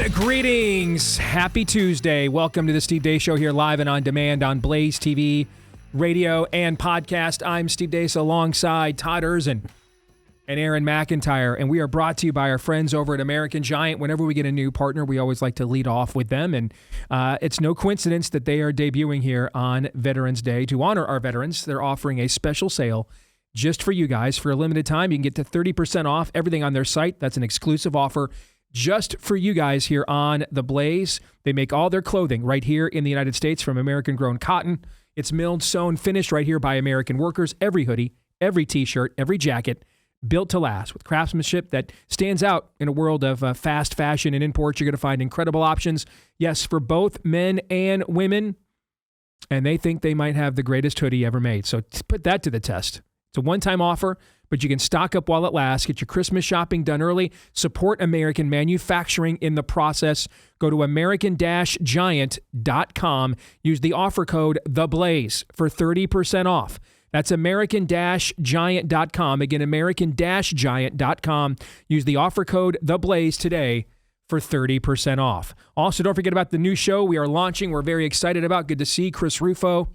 Greetings. Happy Tuesday. Welcome to the Steve Deace Show here live and on demand on Blaze TV, radio, and podcast. I'm Steve Deace alongside Todd Erzin and Aaron McIntyre, and we are brought to you by our friends over at American Giant. Whenever we get a new partner, we always like to lead off with them, and it's no coincidence that they are debuting here on Veterans Day. To honor our veterans, they're offering a special sale just for you guys. For a limited time, you can get to 30% off everything on their site. That's an exclusive offer just for you guys here on The Blaze. They make all their clothing right here in the United States from American-grown cotton. It's milled, sewn, finished right here by American workers. Every hoodie, every T-shirt, every jacket, built to last with craftsmanship that stands out in a world of fast fashion and imports. You're going to find incredible options, yes, for both men and women. And they think they might have the greatest hoodie ever made. So put that to the test. It's a one-time offer, but you can stock up while it lasts. Get your Christmas shopping done early. Support American manufacturing in the process. Go to American-Giant.com. Use the offer code THEBLAZE for 30% off. That's American-Giant.com. Again, American-Giant.com. Use the offer code THEBLAZE today for 30% off. Also, don't forget about the new show we are launching. We're very excited about. Good to see Chris Rufo.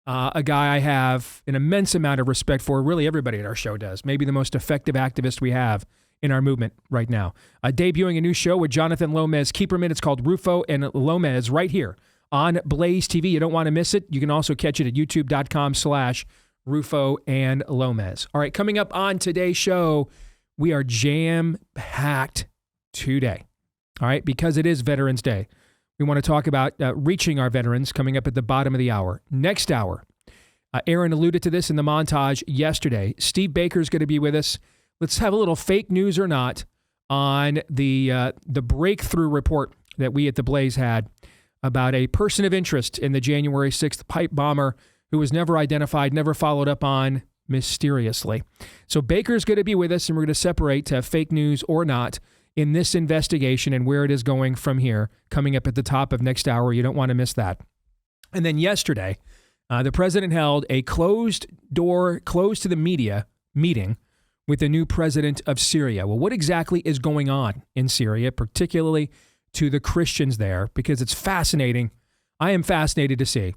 A guy I have an immense amount of respect for. Really, everybody at our show does. Maybe the most effective activist we have in our movement right now. Debuting a new show with Jonathan Lomez Keeperman. It's called Rufo and Lomez right here on Blaze TV. You don't want to miss it. You can also catch it at youtube.com/Rufo and Lomez. All right, coming up on today's show, we are jam-packed today. All right, because it is Veterans Day. We want to talk about reaching our veterans coming up at the bottom of the hour. Next hour, Aaron alluded to this in the montage yesterday. Steve Baker is going to be with us. Let's have a little fake news or not on the breakthrough report that we at The Blaze had about a person of interest in the January 6th pipe bomber who was never identified, never followed up on mysteriously. So Baker's going to be with us, and we're going to separate fake news or not in this investigation and where it is going from here, coming up at the top of next hour. You don't want to miss that. And then yesterday, the president held a closed to the media meeting with the new president of Syria. Well, what exactly is going on in Syria, particularly to the Christians there? Because it's fascinating. I am fascinated to see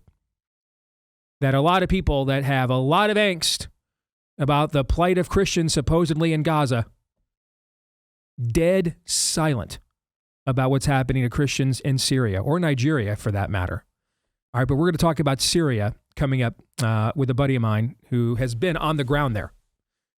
that a lot of people that have a lot of angst about the plight of Christians supposedly in Gaza, dead silent about what's happening to Christians in Syria, or Nigeria for that matter. All right, but we're going to talk about Syria coming up with a buddy of mine who has been on the ground there.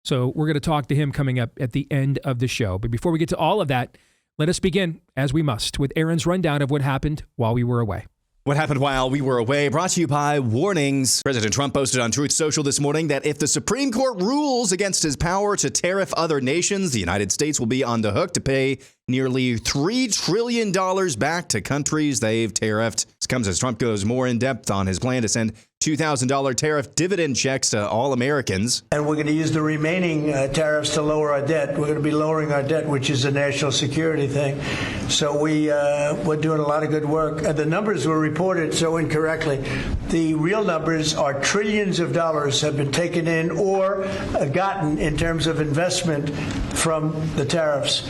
So we're going to talk to him coming up at the end of the show. But before we get to all of that, let us begin, as we must, with Aaron's rundown of what happened while we were away. What happened while we were away, brought to you by warnings. President Trump posted on Truth Social this morning that if the Supreme Court rules against his power to tariff other nations, the United States will be on the hook to pay nearly $3 trillion back to countries they've tariffed. This comes as Trump goes more in depth on his plan to send $2,000 tariff dividend checks to all Americans. And we're going to use the remaining tariffs to lower our debt. We're going to be lowering our debt, which is a national security thing. So we're doing a lot of good work. The numbers were reported so incorrectly. The real numbers are trillions of dollars have been taken in or gotten in terms of investment from the tariffs.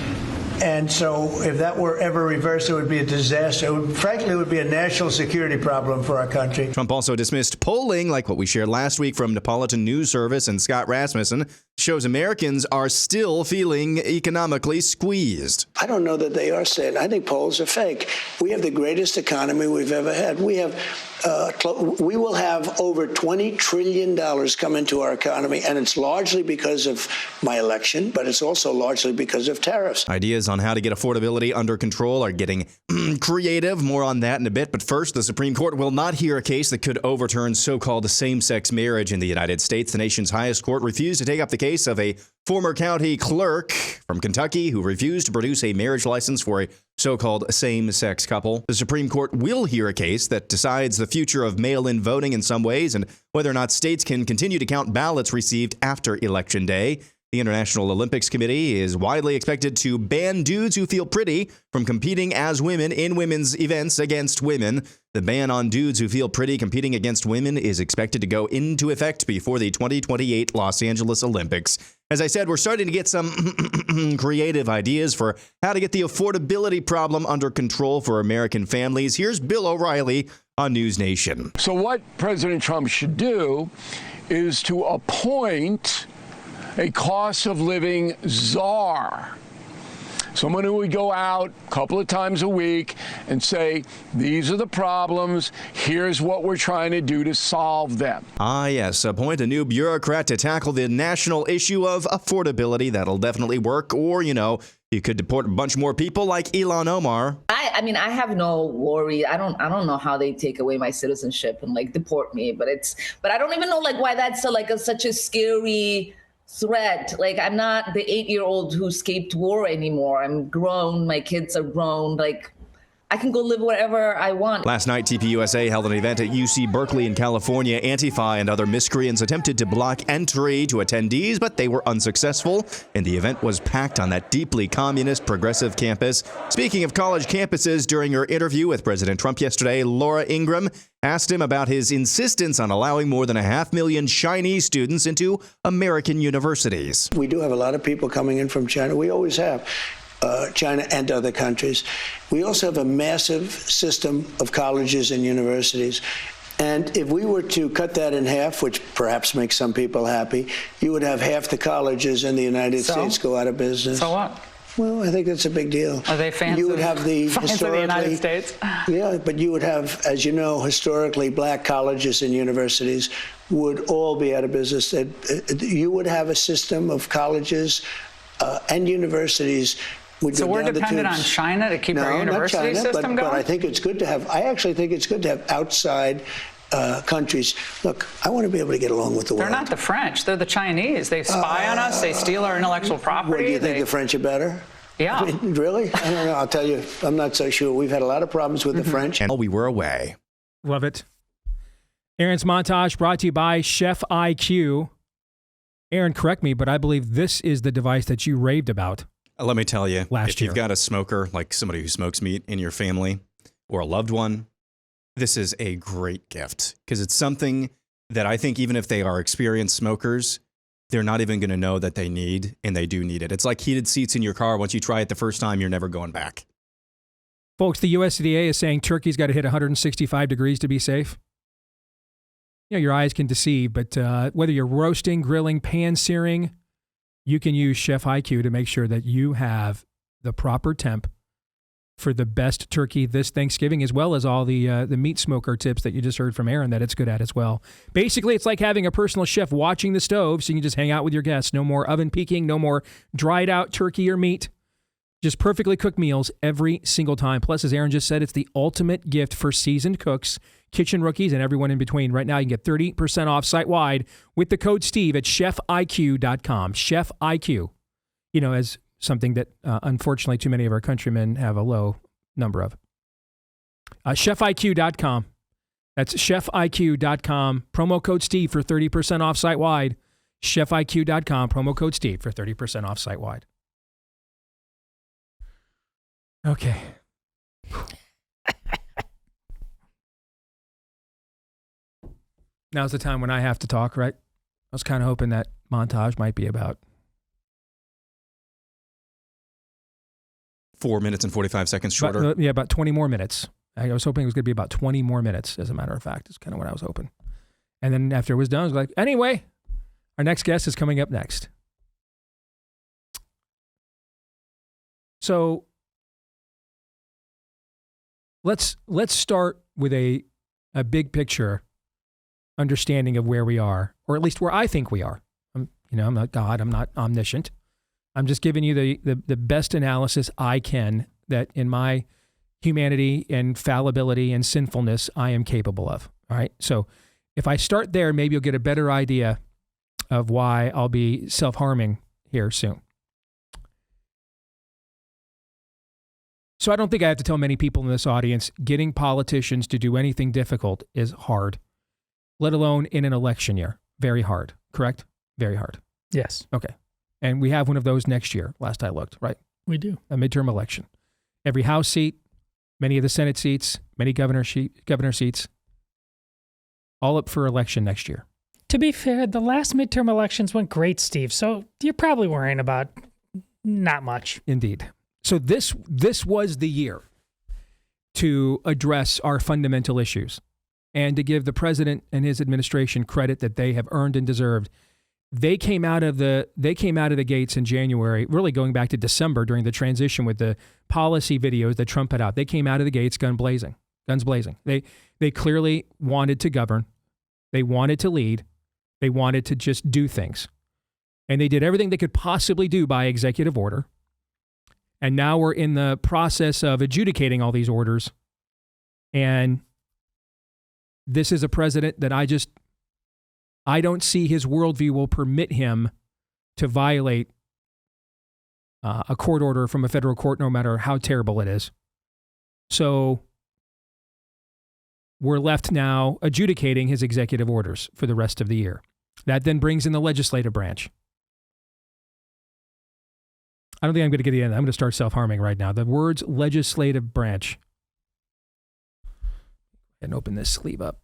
And so if that were ever reversed, it would be a disaster. Frankly, it would be a national security problem for our country. Trump also dismissed polling, like what we shared last week from Neapolitan News Service and Scott Rasmussen, shows Americans are still feeling economically squeezed. I don't know that they are saying. I think polls are fake. We have the greatest economy we've ever had. We will have over $20 trillion come into our economy, and it's largely because of my election, but it's also largely because of tariffs. Ideas on how to get affordability under control are getting creative. More on that in a bit. But first, the Supreme Court will not hear a case that could overturn so-called same-sex marriage in the United States. The nation's highest court refused to take up the case of a former county clerk from Kentucky who refused to produce a marriage license for a so-called same-sex couple. The Supreme Court will hear a case that decides the future of mail-in voting in some ways and whether or not states can continue to count ballots received after Election Day. The International Olympics Committee is widely expected to ban dudes who feel pretty from competing as women in women's events against women. The ban on dudes who feel pretty competing against women is expected to go into effect before the 2028 Los Angeles Olympics. As I said, we're starting to get some creative ideas for how to get the affordability problem under control for American families. Here's Bill O'Reilly on News Nation. So what President Trump should do is to appoint a cost of living czar. Someone who would go out a couple of times a week and say, these are the problems, here's what we're trying to do to solve them. Ah, yes, appoint a new bureaucrat to tackle the national issue of affordability. That'll definitely work. Or, you could deport a bunch more people like Ilhan Omar. I mean, I have no worry. I don't know how they take away my citizenship and deport me, but I don't even know why that's such a scary threat. I'm not the 8-year-old who escaped war anymore. I'm grown. My kids are grown. I can go live wherever I want. Last night, TPUSA held an event at UC Berkeley in California. Antifa and other miscreants attempted to block entry to attendees, but they were unsuccessful, and the event was packed on that deeply communist progressive campus. Speaking of college campuses, during her interview with President Trump yesterday, Laura Ingraham asked him about his insistence on allowing more than 500,000 Chinese students into American universities. We do have a lot of people coming in from China. We always have. China and other countries. We also have a massive system of colleges and universities. And if we were to cut that in half, which perhaps makes some people happy, you would have half the colleges in the United States go out of business. So what? Well, I think that's a big deal. Are they fans, you would have the fans of the United States? Yeah, but you would have, as you know, historically, black colleges and universities would all be out of business. You would have a system of colleges and universities. So we're dependent on China to keep our university system going? But I think it's good to have, I actually think it's good to have outside countries. Look, I want to be able to get along with the world. They're not the French. They're the Chinese. They spy on us. They steal our intellectual property. What, do you think the French are better? Yeah. I mean, really? I don't know. I'll tell you, I'm not so sure. We've had a lot of problems with the French. And we were away. Love it. Aaron's montage brought to you by Chef IQ. Aaron, correct me, but I believe this is the device that you raved about. Let me tell you, if you've got a smoker, like somebody who smokes meat in your family or a loved one, this is a great gift because it's something that I think even if they are experienced smokers, they're not even going to know that they need, and they do need it. It's like heated seats in your car. Once you try it the first time, you're never going back. Folks, the USDA is saying turkey's got to hit 165 degrees to be safe. Your eyes can deceive, but whether you're roasting, grilling, pan-searing, you can use Chef IQ to make sure that you have the proper temp for the best turkey this Thanksgiving, as well as all the meat smoker tips that you just heard from Aaron that it's good at as well. Basically, it's like having a personal chef watching the stove so you can just hang out with your guests. No more oven peaking, no more dried out turkey or meat. Just perfectly cooked meals every single time. Plus, as Aaron just said, it's the ultimate gift for seasoned cooks, kitchen rookies, and everyone in between. Right now, you can get 30% off site-wide with the code Steve at chefiq.com. Chef IQ, as something that unfortunately too many of our countrymen have a low number of. Chefiq.com. That's chefiq.com. Promo code Steve for 30% off site-wide. Chefiq.com. Promo code Steve for 30% off site-wide. Okay. Now's the time when I have to talk, right? I was kind of hoping that montage might be about 4 minutes and 45 seconds shorter. About 20 more minutes. I was hoping it was going to be about 20 more minutes, as a matter of fact. It's kind of what I was hoping. And then after it was done, I was like, anyway, our next guest is coming up next. So let's start with a big picture understanding of where we are, or at least where I think we are. I'm not God. I'm not omniscient. I'm just giving you the best analysis I can that in my humanity and fallibility and sinfulness I am capable of. All right. So if I start there, maybe you'll get a better idea of why I'll be self-harming here soon. So I don't think I have to tell many people in this audience, getting politicians to do anything difficult is hard, let alone in an election year. Very hard, correct? Very hard. Yes. Okay. And we have one of those next year, last I looked, right? We do. A midterm election. Every House seat, many of the Senate seats, many governor seats, all up for election next year. To be fair, the last midterm elections went great, Steve. So you're probably worrying about not much. Indeed. So this was the year to address our fundamental issues and to give the president and his administration credit that they have earned and deserved. They came out of the gates in January, really going back to December during the transition with the policy videos that Trump put out. They came out of the gates guns blazing. They clearly wanted to govern. They wanted to lead. They wanted to just do things. And they did everything they could possibly do by executive order. And now we're in the process of adjudicating all these orders. And this is a president that I don't see his worldview will permit him to violate a court order from a federal court, no matter how terrible it is. So we're left now adjudicating his executive orders for the rest of the year. That then brings in the legislative branch. I don't think I'm going to get the end. I'm going to start self-harming right now. The words legislative branch. And open this sleeve up.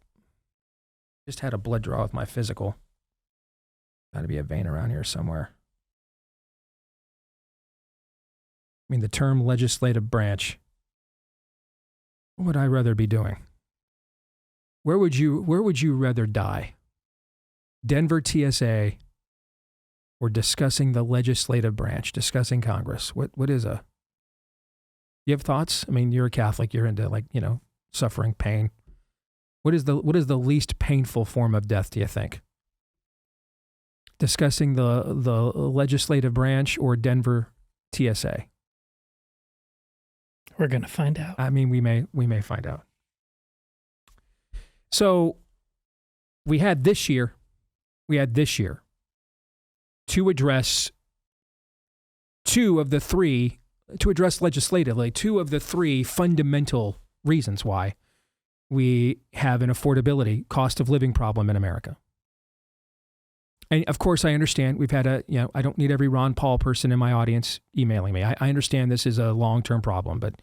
Just had a blood draw with my physical. Got to be a vein around here somewhere. I mean, the term legislative branch. What would I rather be doing? Where would you rather die? Denver TSA or discussing the legislative branch, discussing Congress? What is a... You have thoughts? I mean, you're a Catholic. You're into suffering, pain. What is the least painful form of death, do you think? Discussing the legislative branch or Denver TSA? We're going to find out. I mean, we may find out. So we had this year to address legislatively two of the three fundamental reasons why we have an affordability, cost of living problem in America. And of course, I understand we've had I don't need every Ron Paul person in my audience emailing me. I understand this is a long-term problem, but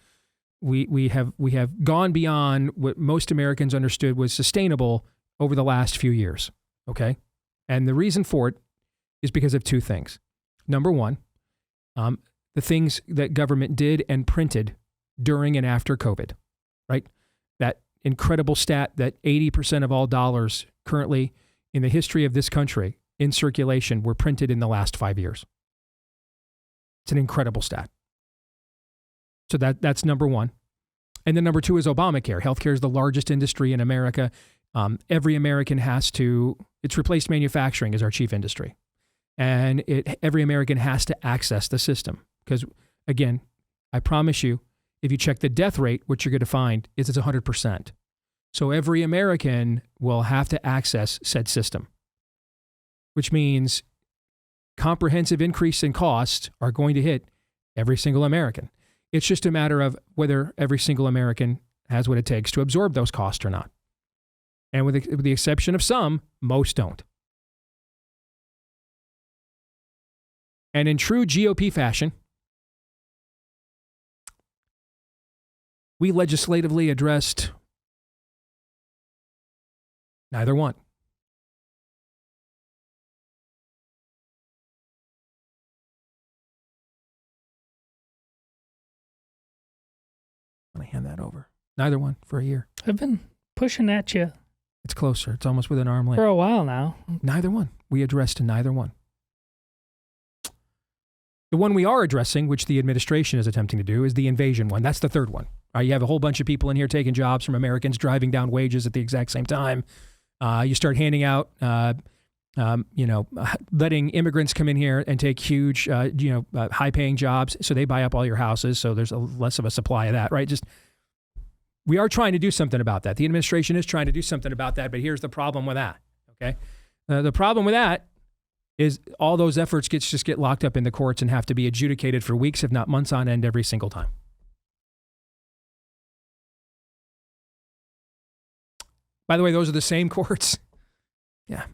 we have gone beyond what most Americans understood was sustainable over the last few years. Okay. And the reason for it is because of two things. Number one, the things that government did and printed during and after COVID, right? That incredible stat that 80% of all dollars currently in the history of this country in circulation were printed in the last 5 years. It's an incredible stat. So that's number one. And then number two is Obamacare. Healthcare is the largest industry in America. Every American it's replaced manufacturing as our chief industry. And every American has to access the system. Because again, I promise you, if you check the death rate, what you're going to find is it's 100%. So every American will have to access said system, which means comprehensive increase in costs are going to hit every single American. It's just a matter of whether every single American has what it takes to absorb those costs or not. And with the exception of some, most don't. And in true GOP fashion, we legislatively addressed neither one. I'm going to hand that over. Neither one for a year. I've been pushing at you. It's closer. It's almost within arm length. For a while now. Neither one. We addressed neither one. The one we are addressing, which the administration is attempting to do, is the invasion one. That's the third one. You have a whole bunch of people in here taking jobs from Americans, driving down wages at the exact same time. You start handing out, letting immigrants come in here and take huge, high-paying jobs, so they buy up all your houses. So there's less of a supply of that, right? We are trying to do something about that. The administration is trying to do something about that, but here's the problem with that. Okay, the problem with that is all those efforts get locked up in the courts and have to be adjudicated for weeks, if not months on end, every single time. By the way, those are the same courts. Yeah.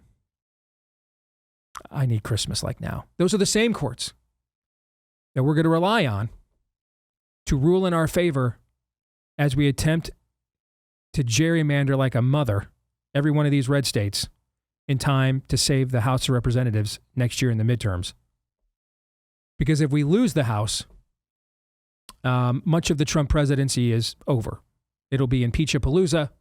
I need Christmas like now. Those are the same courts that we're going to rely on to rule in our favor as we attempt to gerrymander like a mother every one of these red states in time to save the House of Representatives next year in the midterms. Because if we lose the House, much of the Trump presidency is over. It'll be impeach-a-palooza,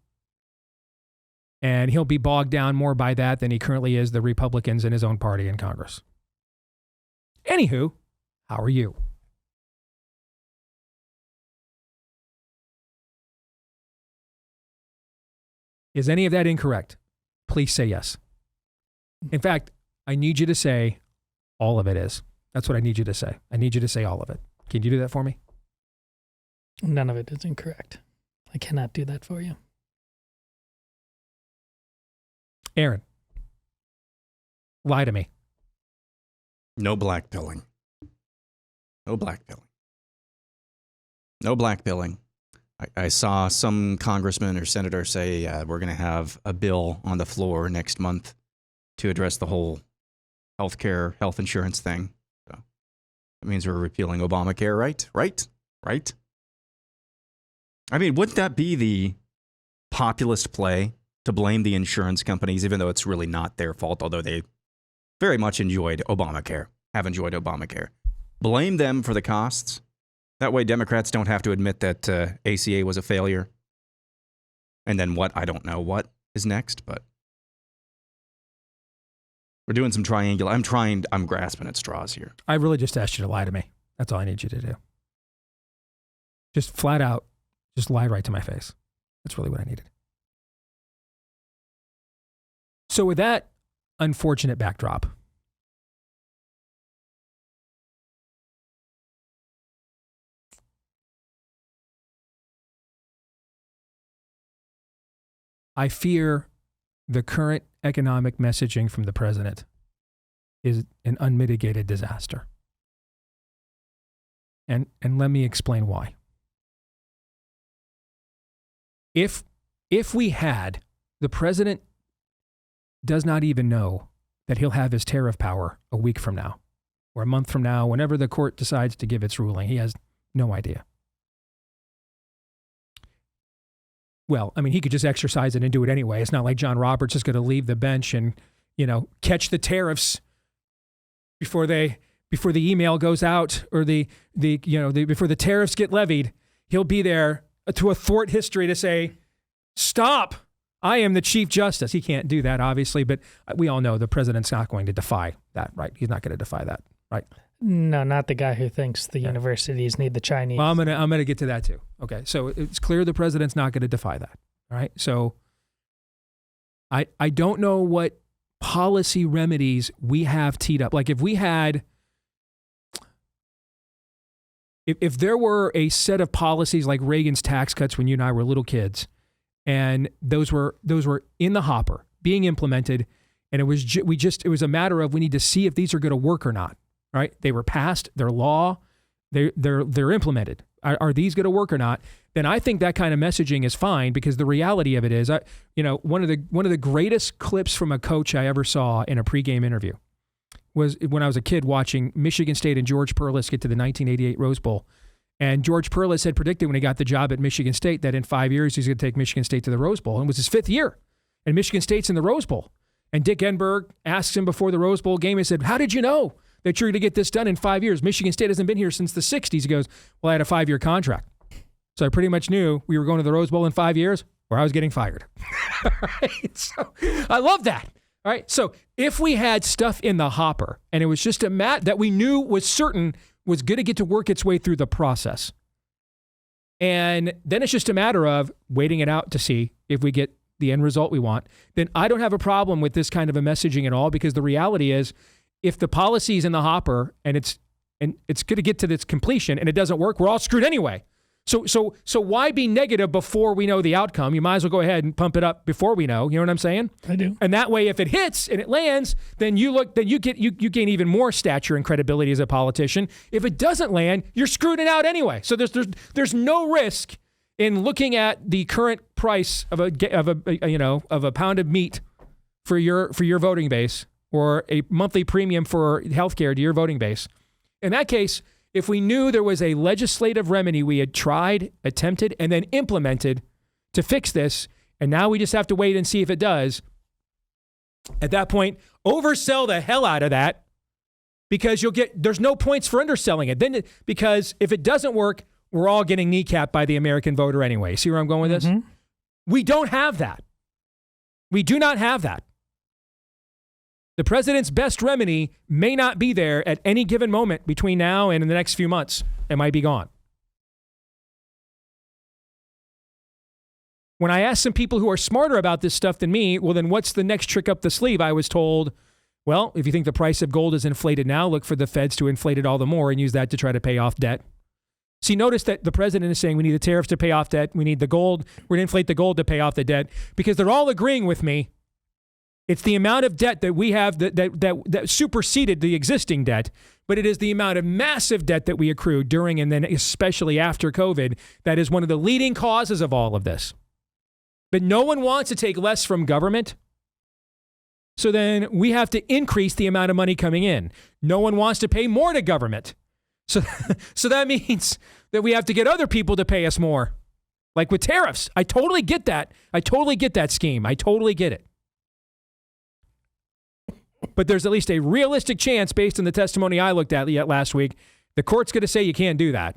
and he'll be bogged down more by that than he currently is the Republicans in his own party in Congress. Anywho, how are you? Is any of that incorrect? Please say yes. In fact, I need you to say all of it is. That's what I need you to say. I need you to say all of it. Can you do that for me? None of it is incorrect. I cannot do that for you. Aaron, lie to me. No blackpilling. No blackpilling. No blackpilling. I saw some congressman or senator say we're going to have a bill on the floor next month to address the whole health insurance thing. So that means we're repealing Obamacare, right? Right? I mean, wouldn't that be the populist play to blame the insurance companies, even though it's really not their fault, although they very much enjoyed Obamacare, have enjoyed Obamacare. Blame them for the costs. That way Democrats don't have to admit that ACA was a failure. And then what? I don't know what is next, but we're doing some triangular. I'm grasping at straws here. I really just asked you to lie to me. That's all I need you to do. Just flat out, just lie right to my face. That's really what I needed. So with that unfortunate backdrop, I fear the current economic messaging from the president is an unmitigated disaster. And let me explain why. If we had, the president does not even know that he'll have his tariff power a week from now or a month from now, whenever the court decides to give its ruling. He has no idea. Well, I mean, he could just exercise it and do it anyway. It's not like John Roberts is going to leave the bench and, catch the tariffs before the email goes out or before the tariffs get levied. He'll be there to thwart history to say, stop, I am the Chief Justice. He can't do that, obviously, but we all know the president's not going to defy that, right? He's not going to defy that, right? No, not the guy who thinks the universities need the Chinese. Well, I'm gonna get to that too. Okay, so it's clear the president's not going to defy that. All right, so I don't know what policy remedies we have teed up. Like if we had, if there were a set of policies like Reagan's tax cuts when you and I were little kids, and those were in the hopper being implemented, and it was a matter of we need to see if these are going to work or not. Right? They were passed, they're law, they're implemented. Are these going to work or not? Then I think that kind of messaging is fine, because the reality of it is, one of the greatest clips from a coach I ever saw in a pregame interview was when I was a kid watching Michigan State and George Perlis get to the 1988 Rose Bowl. And George Perlis had predicted when he got the job at Michigan State that in 5 years he's going to take Michigan State to the Rose Bowl. And it was his 5th year. And Michigan State's in the Rose Bowl. And Dick Enberg asks him before the Rose Bowl game, he said, "How did you know that you're going to get this done in 5 years? Michigan State hasn't been here since the 60s. He goes, "Well, I had a 5-year contract. So I pretty much knew we were going to the Rose Bowl in 5 years or I was getting fired." Right? So I love that. All right. So if we had stuff in the hopper and it was just a mat that we knew was certain was going to get to work its way through the process, and then it's just a matter of waiting it out to see if we get the end result we want, then I don't have a problem with this kind of a messaging at all, because the reality is, if the policy is in the hopper and it's going to get to this completion and it doesn't work, we're all screwed anyway. So why be negative before we know the outcome? You might as well go ahead and pump it up before we know. You know what I'm saying? I do. And that way, if it hits and it lands, then you gain even more stature and credibility as a politician. If it doesn't land, you're screwed out anyway. So there's no risk in looking at the current price of a pound of meat for your voting base, or a monthly premium for healthcare to your voting base. In that case, if we knew there was a legislative remedy we had tried, attempted, and then implemented to fix this, and now we just have to wait and see if it does, At that point, oversell the hell out of that because there's no points for underselling it. Then, because if it doesn't work, we're all getting kneecapped by the American voter anyway. See where I'm going with this? We don't have that. We do not have that. The president's best remedy may not be there at any given moment between now and in the next few months. It might be gone. When I asked some people who are smarter about this stuff than me, well, then what's the next trick up the sleeve? I was told, well, if you think the price of gold is inflated now, look for the feds to inflate it all the more and use that to try to pay off debt. See, notice that the president is saying we need the tariffs to pay off debt. We need the gold. We're going to inflate the gold to pay off the debt because they're all agreeing with me. It's the amount of debt that we have that superseded the existing debt, but it is the amount of massive debt that we accrued during and then especially after COVID that is one of the leading causes of all of this. But no one wants to take less from government. So then we have to increase the amount of money coming in. No one wants to pay more to government. So that means that we have to get other people to pay us more. Like with tariffs. I totally get that. I totally get that scheme. I totally get it. But there's at least a realistic chance based on the testimony I looked at last week, the court's going to say you can't do that.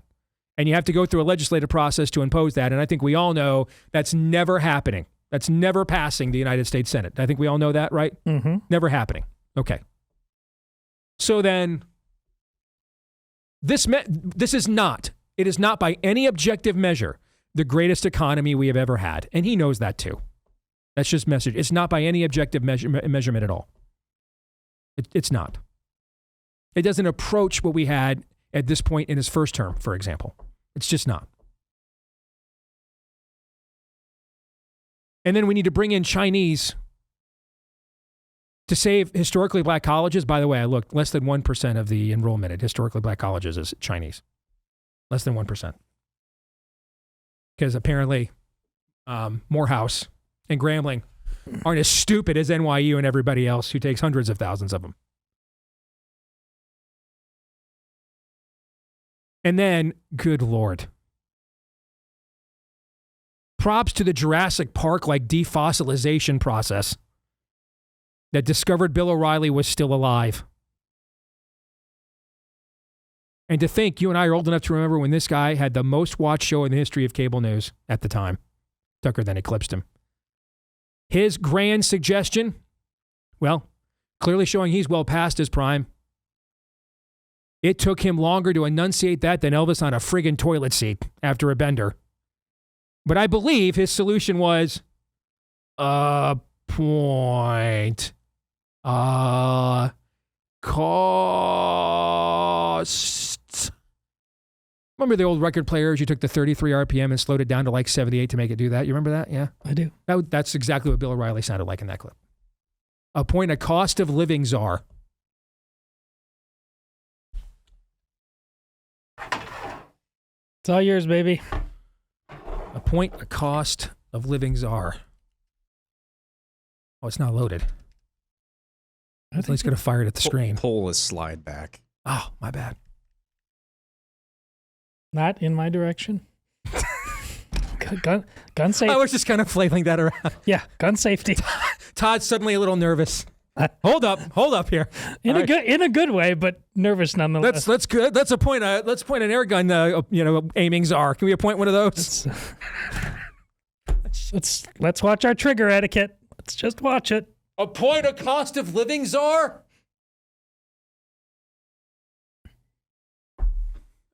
And you have to go through a legislative process to impose that. And I think we all know that's never happening. That's never passing the United States Senate. I think we all know that, right? Mm-hmm. Never happening. Okay. So then, it is not by any objective measure the greatest economy we have ever had. And he knows that too. That's just message. It's not by any objective measurement at all. It's not. It doesn't approach what we had at this point in his first term, for example. It's just not. And then we need to bring in Chinese to save historically black colleges. By the way, I looked, less than 1% of the enrollment at historically black colleges is Chinese. Less than 1%. Because apparently Morehouse and Grambling aren't as stupid as NYU and everybody else who takes hundreds of thousands of them. And then, good Lord. Props to the Jurassic Park-like defossilization process that discovered Bill O'Reilly was still alive. And to think, you and I are old enough to remember when this guy had the most watched show in the history of cable news at the time. Tucker then eclipsed him. His grand suggestion, well, clearly showing he's well past his prime. It took him longer to enunciate that than Elvis on a friggin' toilet seat after a bender. But I believe his solution was point cost. Remember the old record players? You took the 33 RPM and slowed it down to like 78 to make it do that. You remember that? Yeah, I do. That's exactly what Bill O'Reilly sounded like in that clip. Appoint a cost of living czar. It's all yours, baby. Appoint a cost of living czar. Oh, it's not loaded. At least got to fire it at the screen. Pull a slide back. Oh, my bad. Not in my direction. Gun safety. I was just kind of flailing that around. Yeah, gun safety. Todd's suddenly a little nervous. Hold up here. In a good way, but nervous nonetheless. Let's appoint an air gun aiming czar. Can we appoint one of those? Let's watch our trigger etiquette. Let's just watch it. Appoint a cost of living czar?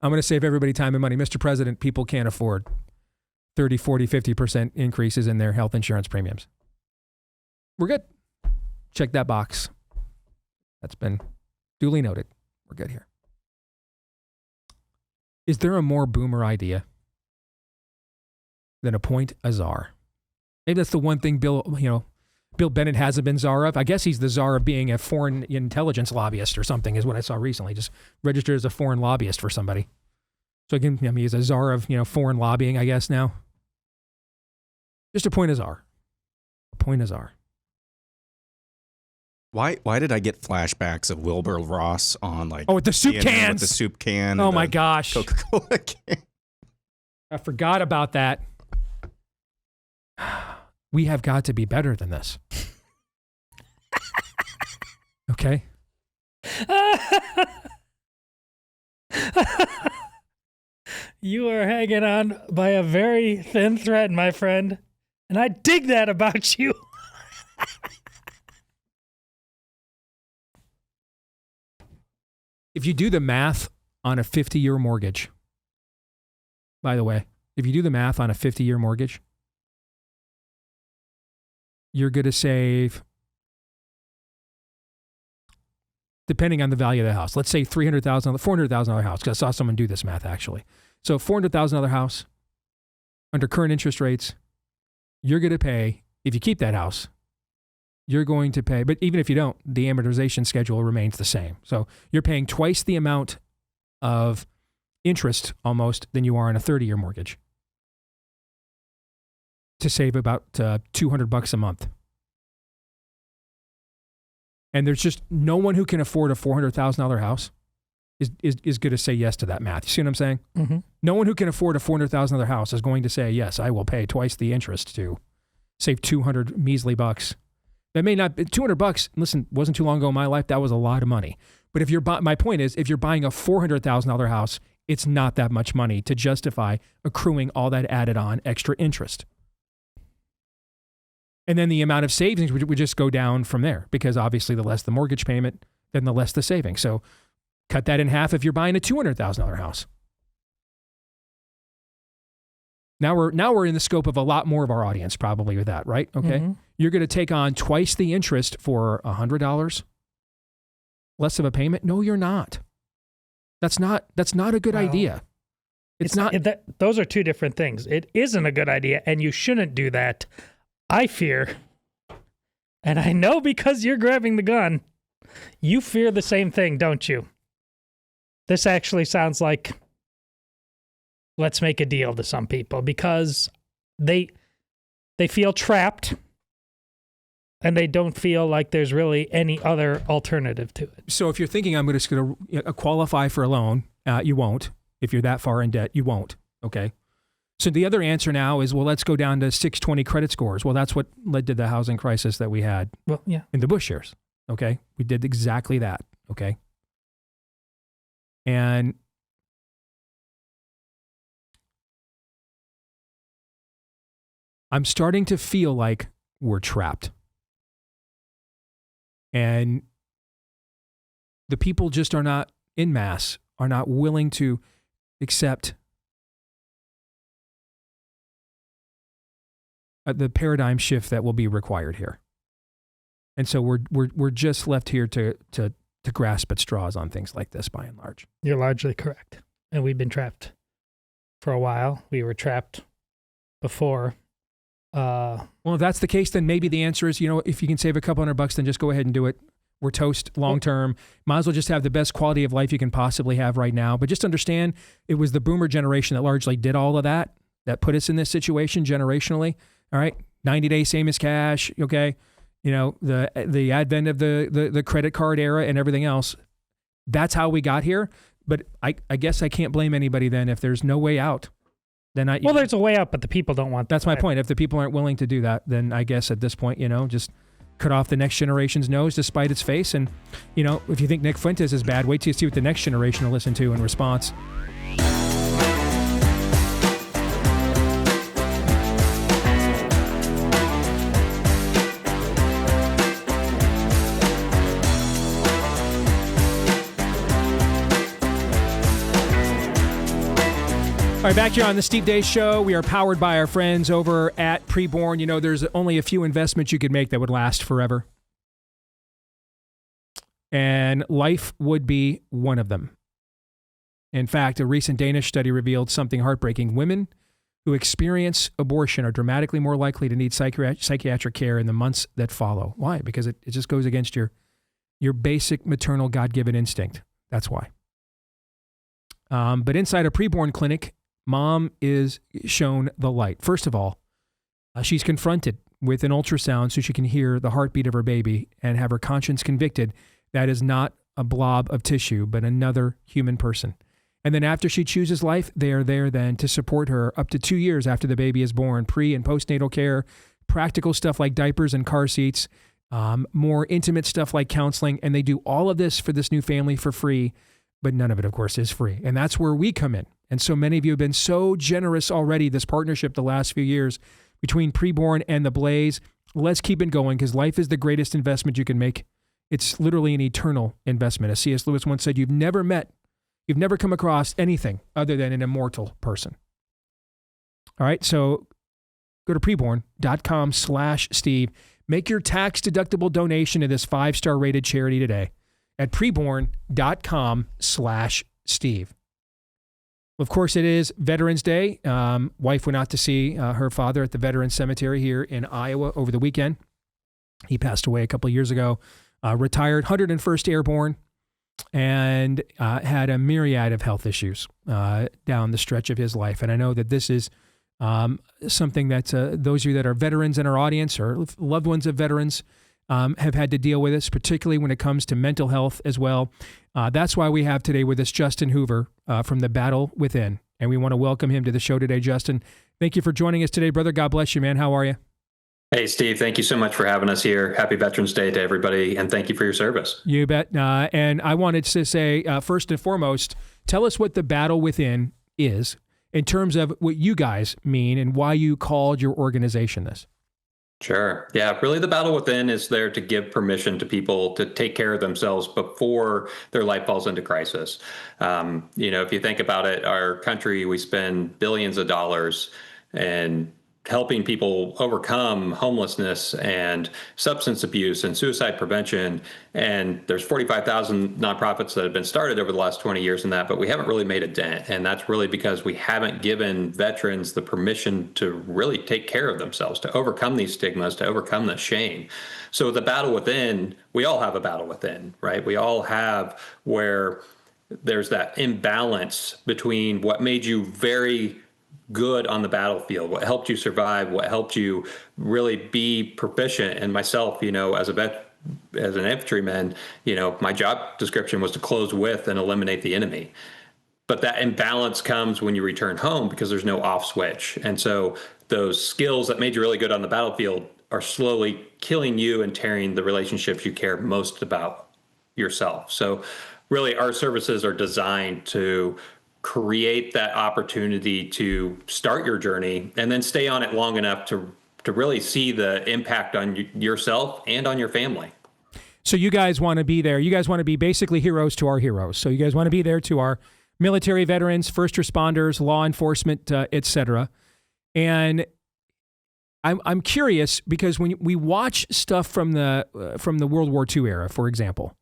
I'm going to save everybody time and money. Mr. President, people can't afford 30, 40, 50% increases in their health insurance premiums. We're good. Check that box. That's been duly noted. We're good here. Is there a more boomer idea than appoint a czar? Maybe that's the one thing Bill Bennett hasn't been czar of. I guess he's the czar of being a foreign intelligence lobbyist or something is what I saw recently. Just registered as a foreign lobbyist for somebody. So again, he's a czar of, foreign lobbying, I guess now. Just appoint a czar. Appoint a czar. Why did I get flashbacks of Wilbur Ross on with the soup cans? With the soup can. Oh my gosh. Coca-Cola can. I forgot about that. We have got to be better than this. Okay. You are hanging on by a very thin thread, my friend. And I dig that about you. If you do the math on a 50-year mortgage, by the way, if you do the math on a 50-year mortgage, you're going to save, depending on the value of the house, let's say $300,000, $400,000 house, because I saw someone do this math actually. So $400,000 house, under current interest rates, you're going to pay, if you keep that house, you're going to pay, but even if you don't, the amortization schedule remains the same. So you're paying twice the amount of interest almost than you are on a 30-year mortgage to save about $200 a month. And there's just no one who can afford a $400,000 house is going to say yes to that math. You see what I'm saying? Mm-hmm. No one who can afford a $400,000 house is going to say, yes, I will pay twice the interest to save 200 measly bucks. That may not be $200. Listen, wasn't too long ago in my life. That was a lot of money. But if my point is, if you're buying a $400,000 house, it's not that much money to justify accruing all that added on extra interest. And then the amount of savings would just go down from there, because obviously the less the mortgage payment, then the less the savings. So cut that in half if you're buying a $200,000 house. Now we're in the scope of a lot more of our audience probably with that, right? Okay. Mm-hmm. You're going to take on twice the interest for $100 less of a payment? No, you're not. That's not a good idea. It's not. Those are two different things. It isn't a good idea, and you shouldn't do that. I fear, and I know because you're grabbing the gun, you fear the same thing, don't you? This actually sounds like let's make a deal to some people, because they feel trapped and they don't feel like there's really any other alternative to it. So if you're thinking I'm just going to qualify for a loan, you won't. If you're that far in debt, you won't. Okay. So the other answer now is, well, let's go down to 620 credit scores. Well, that's what led to the housing crisis that we had in the Bush years. Okay. We did exactly that. Okay. And I'm starting to feel like we're trapped. And the people just are not, en masse, are not willing to accept the paradigm shift that will be required here. And so we're just left here to grasp at straws on things like this, by and large. You're largely correct. And we've been trapped for a while. We were trapped before. Well, if that's the case, then maybe the answer is, if you can save a couple $100, then just go ahead and do it. We're toast long term. Might as well just have the best quality of life you can possibly have right now. But just understand, it was the boomer generation that largely did all of that put us in this situation generationally. All right, 90 days, same as cash. Okay, the advent of the credit card era and everything else. That's how we got here. But I guess I can't blame anybody then if there's no way out. Then there's a way out, but the people don't want that. That's my point. If the people aren't willing to do that, then I guess at this point, just cut off the next generation's nose despite its face. And, if you think Nick Fuentes is bad, wait till you see what the next generation will listen to in response. All right, back here on the Steve Deace Show, we are powered by our friends over at Preborn. There's only a few investments you could make that would last forever. And life would be one of them. In fact, a recent Danish study revealed something heartbreaking. Women who experience abortion are dramatically more likely to need psychiatric care in the months that follow. Why? Because it just goes against your basic maternal God-given instinct. That's why. But inside a preborn clinic, Mom is shown the light. First of all, she's confronted with an ultrasound so she can hear the heartbeat of her baby and have her conscience convicted that is not a blob of tissue, but another human person. And then after she chooses life, they are there then to support her up to 2 years after the baby is born, pre- and postnatal care, practical stuff like diapers and car seats. more intimate stuff like counseling. And they do all of this for this new family for free, but none of it, of course, is free. And that's where we come in. And so many of you have been so generous already, this partnership the last few years between Preborn and The Blaze. Let's keep it going because life is the greatest investment you can make. It's literally an eternal investment. As C.S. Lewis once said, you've never come across anything other than an immortal person. All right, so go to preborn.com/Steve. Make your tax-deductible donation to this 5-star rated charity today at preborn.com/Steve. Of course, it is Veterans Day. Wife went out to see her father at the Veterans Cemetery here in Iowa over the weekend. He passed away a couple of years ago, retired, 101st Airborne, and had a myriad of health issues down the stretch of his life. And I know that this is something that those of you that are veterans in our audience or loved ones of veterans have had to deal with this, particularly when it comes to mental health as well. That's why we have today with us Justin Hoover from The Battle Within. And we want to welcome him to the show today. Justin, thank you for joining us today, brother. God bless you, man. How are you? Hey, Steve, thank you so much for having us here. Happy Veterans Day to everybody, and thank you for your service. You bet. And I wanted to say, first and foremost, tell us what The Battle Within is in terms of what you guys mean and why you called your organization this. Sure. Yeah, really the battle within is there to give permission to people to take care of themselves before their life falls into crisis. If you think about it, our country, we spend billions of dollars and helping people overcome homelessness and substance abuse and suicide prevention. And there's 45,000 nonprofits that have been started over the last 20 years in that, but we haven't really made a dent. And that's really because we haven't given veterans the permission to really take care of themselves, to overcome these stigmas, to overcome the shame. So the battle within, we all have a battle within, right? We all have where there's that imbalance between what made you very good on the battlefield, what helped you survive, what helped you really be proficient. And myself, as an infantryman, my job description was to close with and eliminate the enemy. But that imbalance comes when you return home because there's no off switch. And so those skills that made you really good on the battlefield are slowly killing you and tearing the relationships you care most about yourself. So really our services are designed to create that opportunity to start your journey and then stay on it long enough to really see the impact on yourself and on your family. So you guys want to be there. You guys want to be basically heroes to our heroes. So you guys want to be there to our military veterans, first responders, law enforcement, et cetera. And I'm curious because when we watch stuff from the World War II era, for example,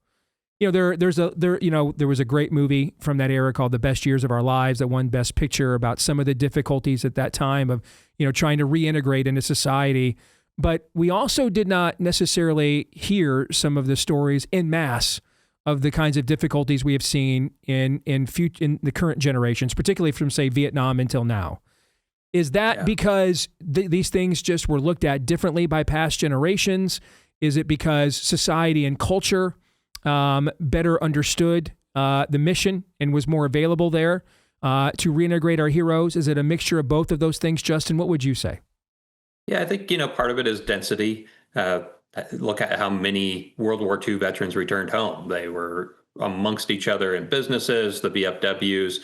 there was a great movie from that era called The Best Years of Our Lives that won Best Picture about some of the difficulties at that time of, trying to reintegrate into society. But we also did not necessarily hear some of the stories en masse of the kinds of difficulties we have seen in the current generations, particularly from, say, Vietnam until now. Is that because these things just were looked at differently by past generations? Is it because society and culture better understood the mission and was more available there to reintegrate our heroes? Is it a mixture of both of those things, Justin? What would you say? Yeah, I think, part of it is density. Look at how many World War II veterans returned home. They were amongst each other in businesses. The VFWs,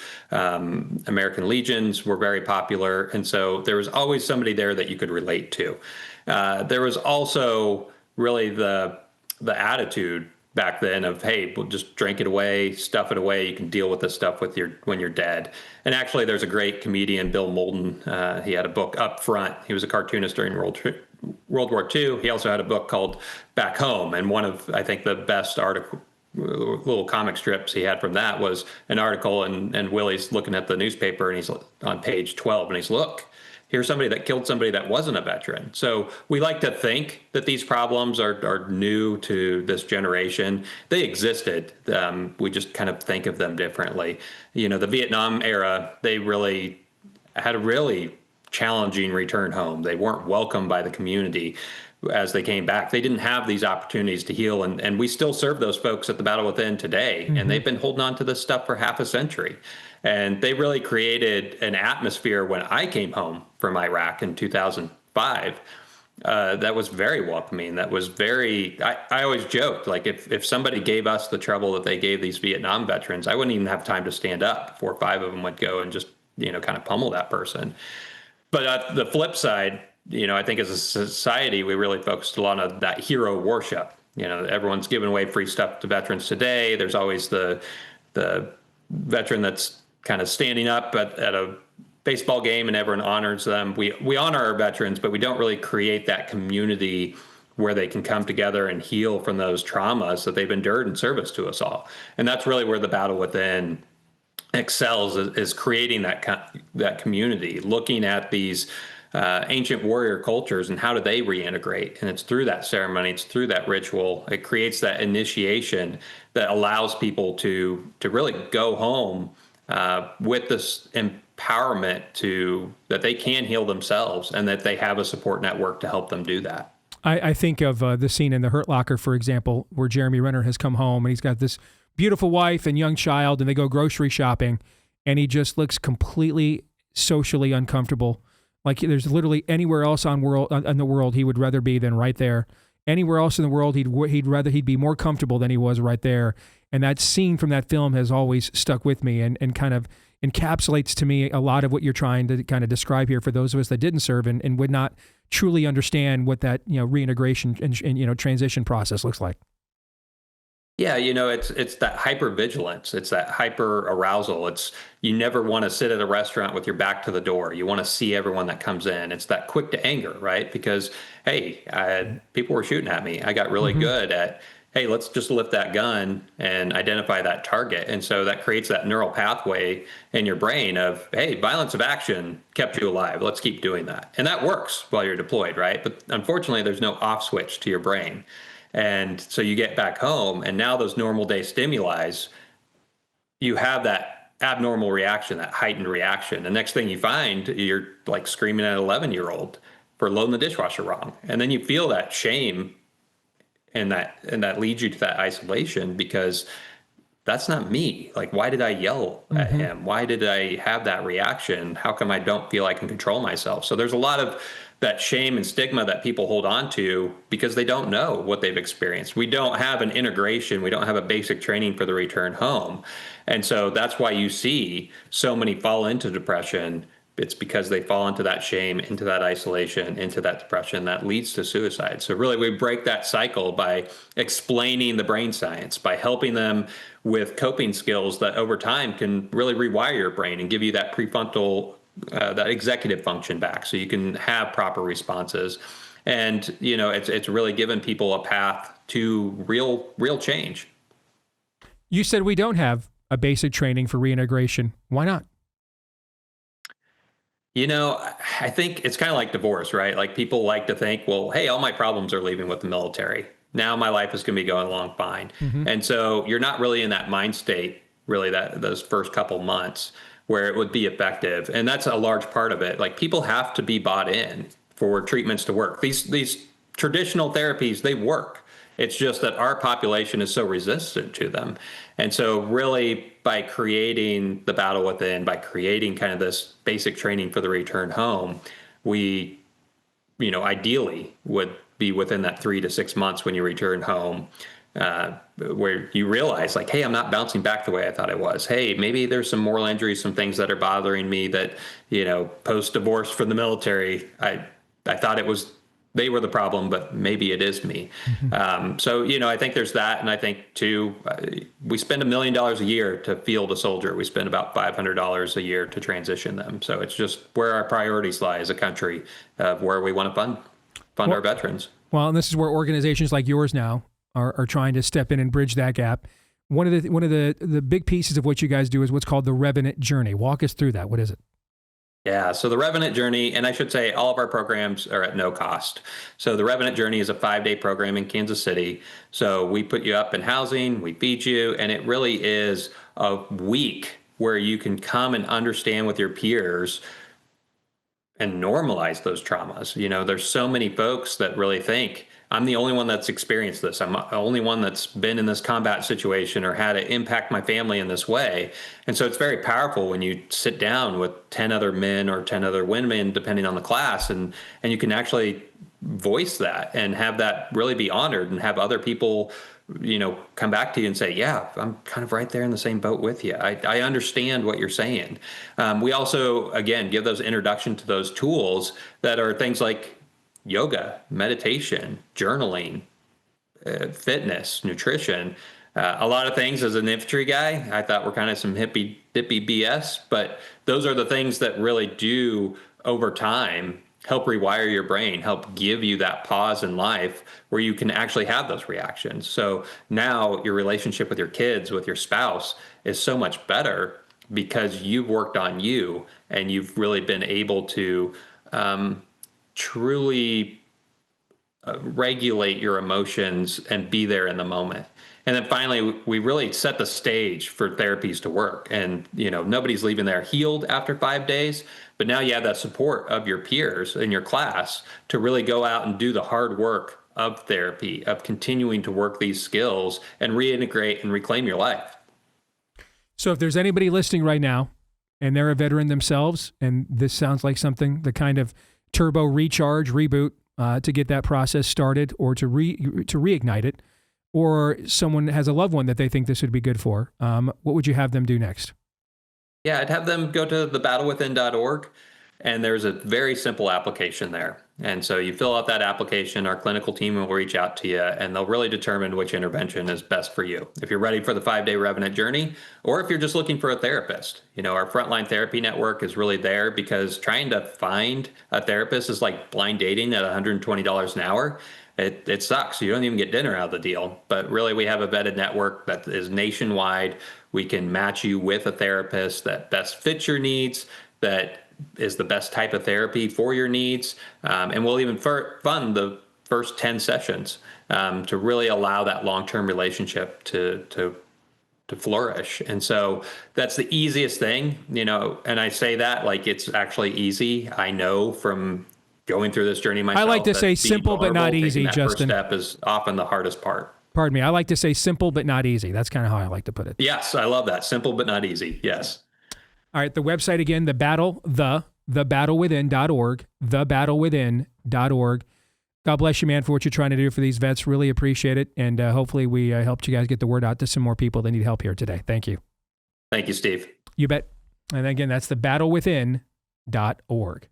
American Legions were very popular. And so there was always somebody there that you could relate to. There was also really the attitude back then of, hey, we'll just drink it away, stuff it away. You can deal with this stuff when you're dead. And actually, there's a great comedian, Bill Moulton. He had a book Up Front. He was a cartoonist during World War II. He also had a book called Back Home. And one of, I think, the best little comic strips he had from that was an article, and Willie's looking at the newspaper, and he's on page 12, and he's, look, here's somebody that killed somebody that wasn't a veteran. So we like to think that these problems are new to this generation. They existed. We just kind of think of them differently. The Vietnam era, they really had a really challenging return home. They weren't welcomed by the community as they came back. They didn't have these opportunities to heal. And we still serve those folks at the Battle Within today. Mm-hmm. And they've been holding on to this stuff for half a century. And they really created an atmosphere when I came home from Iraq in 2005. that was very welcoming. That was very, I always joked, like if somebody gave us the trouble that they gave these Vietnam veterans, I wouldn't even have time to stand up. 4 or 5 of them would go and just, kind of pummel that person. But the flip side, I think as a society, we really focused a lot on that hero worship. Everyone's giving away free stuff to veterans today. There's always the veteran that's kind of standing up at a baseball game and everyone honors them. We honor our veterans, but we don't really create that community where they can come together and heal from those traumas that they've endured in service to us all. And that's really where the battle within excels, is creating that community, looking at these ancient warrior cultures and how do they reintegrate. And it's through that ceremony, it's through that ritual. It creates that initiation that allows people to really go home with this empowerment that they can heal themselves and that they have a support network to help them do that. I think of the scene in The Hurt Locker, for example, where Jeremy Renner has come home and he's got this beautiful wife and young child, and they go grocery shopping, and he just looks completely socially uncomfortable. Like there's literally anywhere else in the world he would rather be than right there. Anywhere else in the world he'd be more comfortable than he was right there. And that scene from that film has always stuck with me and kind of encapsulates to me a lot of what you're trying to kind of describe here for those of us that didn't serve and would not truly understand what that reintegration and transition process looks like. Yeah, it's that hypervigilance. It's that hyper arousal. You never want to sit at a restaurant with your back to the door. You want to see everyone that comes in. It's that quick to anger, right? Because, hey, people were shooting at me. I got really good at, hey, let's just lift that gun and identify that target. And so that creates that neural pathway in your brain of, hey, violence of action kept you alive. Let's keep doing that. And that works while you're deployed, right? But unfortunately, there's no off switch to your brain. And so you get back home, and now those normal day stimuli, you have that abnormal reaction, that heightened reaction. The next thing you find, you're like screaming at an 11-year-old for loading the dishwasher wrong. And then you feel that shame, and that leads you to that isolation because that's not me. Like, why did I yell at him? Why did I have that reaction? How come I don't feel I can control myself? So there's a lot of that shame and stigma that people hold on to because they don't know what they've experienced. We don't have an integration. We don't have a basic training for the return home. And so that's why you see so many fall into depression. It's because they fall into that shame, into that isolation, into that depression that leads to suicide. So really, we break that cycle by explaining the brain science, by helping them with coping skills that over time can really rewire your brain and give you that prefrontal that executive function back so you can have proper responses. And, it's really given people a path to real change. You said we don't have a basic training for reintegration. Why not? I think it's kind of like divorce, right? Like people like to think, well, hey, all my problems are leaving with the military. Now my life is going to be going along fine. And so you're not really in that mind state, really, those first couple months where it would be effective. And that's a large part of it. Like people have to be bought in for treatments to work. These traditional therapies, they work. It's just that our population is so resistant to them. And so really by creating the battle within, by creating kind of this basic training for the return home, we, ideally would be within that 3 to 6 months when you return home, where you realize like, hey, I'm not bouncing back the way I thought I was. Hey, maybe there's some moral injuries, some things that are bothering me that, post-divorce from the military, I thought they were the problem, but maybe it is me. So, I think there's that. And I think too, we spend $1 million a year to field a soldier. We spend about $500 a year to transition them. So it's just where our priorities lie as a country of where we want to fund our veterans. Well, and this is where organizations like yours now are trying to step in and bridge that gap. One of the big pieces of what you guys do is what's called the Revenant Journey. Walk us through that. What is it? Yeah, so the Revenant Journey, and I should say all of our programs are at no cost. So the Revenant Journey is a 5-day program in Kansas City. So we put you up in housing, we feed you, and it really is a week where you can come and understand with your peers and normalize those traumas. There's so many folks that really think, I'm the only one that's experienced this. I'm the only one that's been in this combat situation or had it impact my family in this way. And so it's very powerful when you sit down with 10 other men or 10 other women, depending on the class, and you can actually voice that and have that really be honored and have other people, come back to you and say, yeah, I'm kind of right there in the same boat with you. I understand what you're saying. We also, again, give those introduction to those tools that are things like yoga, meditation, journaling, fitness, nutrition. A lot of things as an infantry guy, I thought were kind of some hippie BS, but those are the things that really do over time help rewire your brain, help give you that pause in life where you can actually have those reactions. So now your relationship with your kids, with your spouse is so much better because you've worked on you and you've really been able to truly regulate your emotions and be there in the moment. And then finally, we really set the stage for therapies to work. And, nobody's leaving there healed after 5 days, but now you have that support of your peers in your class to really go out and do the hard work of therapy, of continuing to work these skills and reintegrate and reclaim your life. So if there's anybody listening right now and they're a veteran themselves, and this sounds like something, the kind of turbo recharge, reboot to get that process started or to reignite it, or someone has a loved one that they think this would be good for, what would you have them do next? Yeah, I'd have them go to thebattlewithin.org, and there's a very simple application there. And so you fill out that application, our clinical team will reach out to you, and they'll really determine which intervention is best for you. If you're ready for the 5-day Revenant journey, or if you're just looking for a therapist. Our Frontline Therapy Network is really there because trying to find a therapist is like blind dating at $120 an hour. It sucks. You don't even get dinner out of the deal. But really, we have a vetted network that is nationwide. We can match you with a therapist that best fits your needs, that is the best type of therapy for your needs. And we'll even fund the first 10 sessions to really allow that long-term relationship to flourish. And so that's the easiest thing, and I say that like it's actually easy. I know from going through this journey myself. I like to say simple but not easy, Justin. First step is often the hardest part. Pardon me. I like to say simple but not easy. That's kind of how I like to put it. Yes, I love that. Simple but not easy. Yes. All right. The website again, thebattlewithin.org, thebattlewithin.org. God bless you, man, for what you're trying to do for these vets. Really appreciate it. And hopefully we helped you guys get the word out to some more people that need help here today. Thank you. Thank you, Steve. You bet. And again, that's thebattlewithin.org.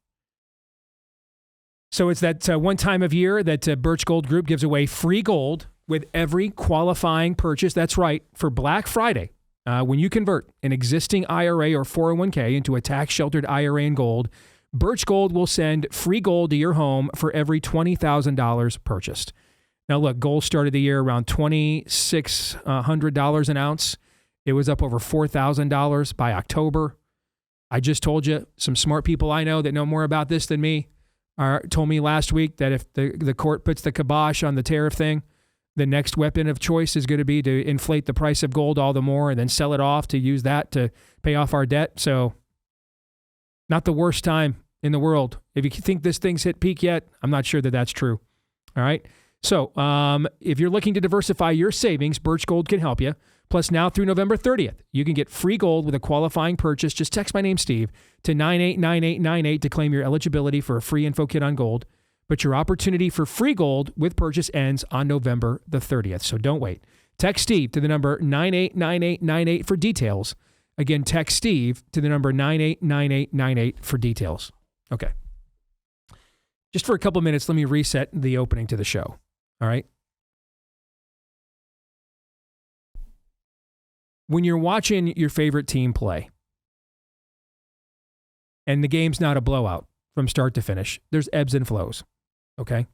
So it's that one time of year that Birch Gold Group gives away free gold with every qualifying purchase. That's right. For Black Friday, when you convert an existing IRA or 401k into a tax-sheltered IRA in gold, Birch Gold will send free gold to your home for every $20,000 purchased. Now, look, gold started the year around $2,600 an ounce. It was up over $4,000 by October. I just told you, some smart people I know that know more about this than me told me last week that if the court puts the kibosh on the tariff thing, the next weapon of choice is going to be to inflate the price of gold all the more and then sell it off to use that to pay off our debt. So not the worst time in the world. If you think this thing's hit peak yet, I'm not sure that that's true. All right. So if you're looking to diversify your savings, Birch Gold can help you. Plus, now through November 30th, you can get free gold with a qualifying purchase. Just text my name, Steve, to 989898 to claim your eligibility for a free info kit on gold. But your opportunity for free gold with purchase ends on November the 30th. So don't wait. Text Steve to the number 989898 for details. Again, text Steve to the number 989898 for details. Okay. Just for a couple minutes, let me reset the opening to the show. All right. When you're watching your favorite team play and the game's not a blowout from start to finish, there's ebbs and flows. Okay.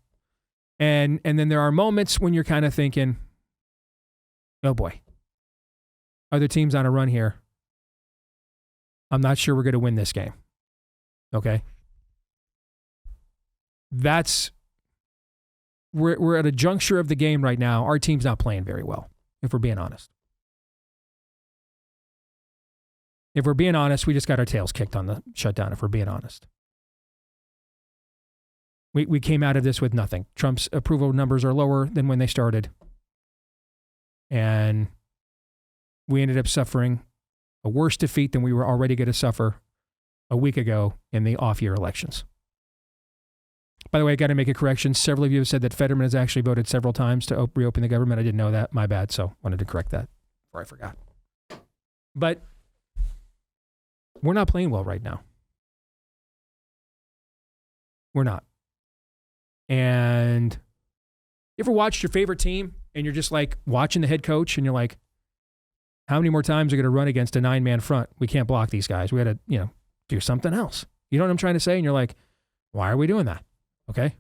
And then there are moments when you're kind of thinking, oh boy, other teams on a run here. I'm not sure we're going to win this game. Okay. We're at a juncture of the game right now. Our team's not playing very well, if we're being honest. If we're being honest, we just got our tails kicked on the shutdown, if we're being honest. We came out of this with nothing. Trump's approval numbers are lower than when they started. And we ended up suffering a worse defeat than we were already going to suffer a week ago in the off-year elections. By the way, I got to make a correction. Several of you have said that Fetterman has actually voted several times to reopen the government. I didn't know that. My bad. So wanted to correct that before I forgot. But we're not playing well right now. We're not. And you ever watched your favorite team and you're just like watching the head coach and you're like, how many more times are going to run against a 9-man front? We can't block these guys. We got to, do something else. You know what I'm trying to say? And you're like, why are we doing that? Okay.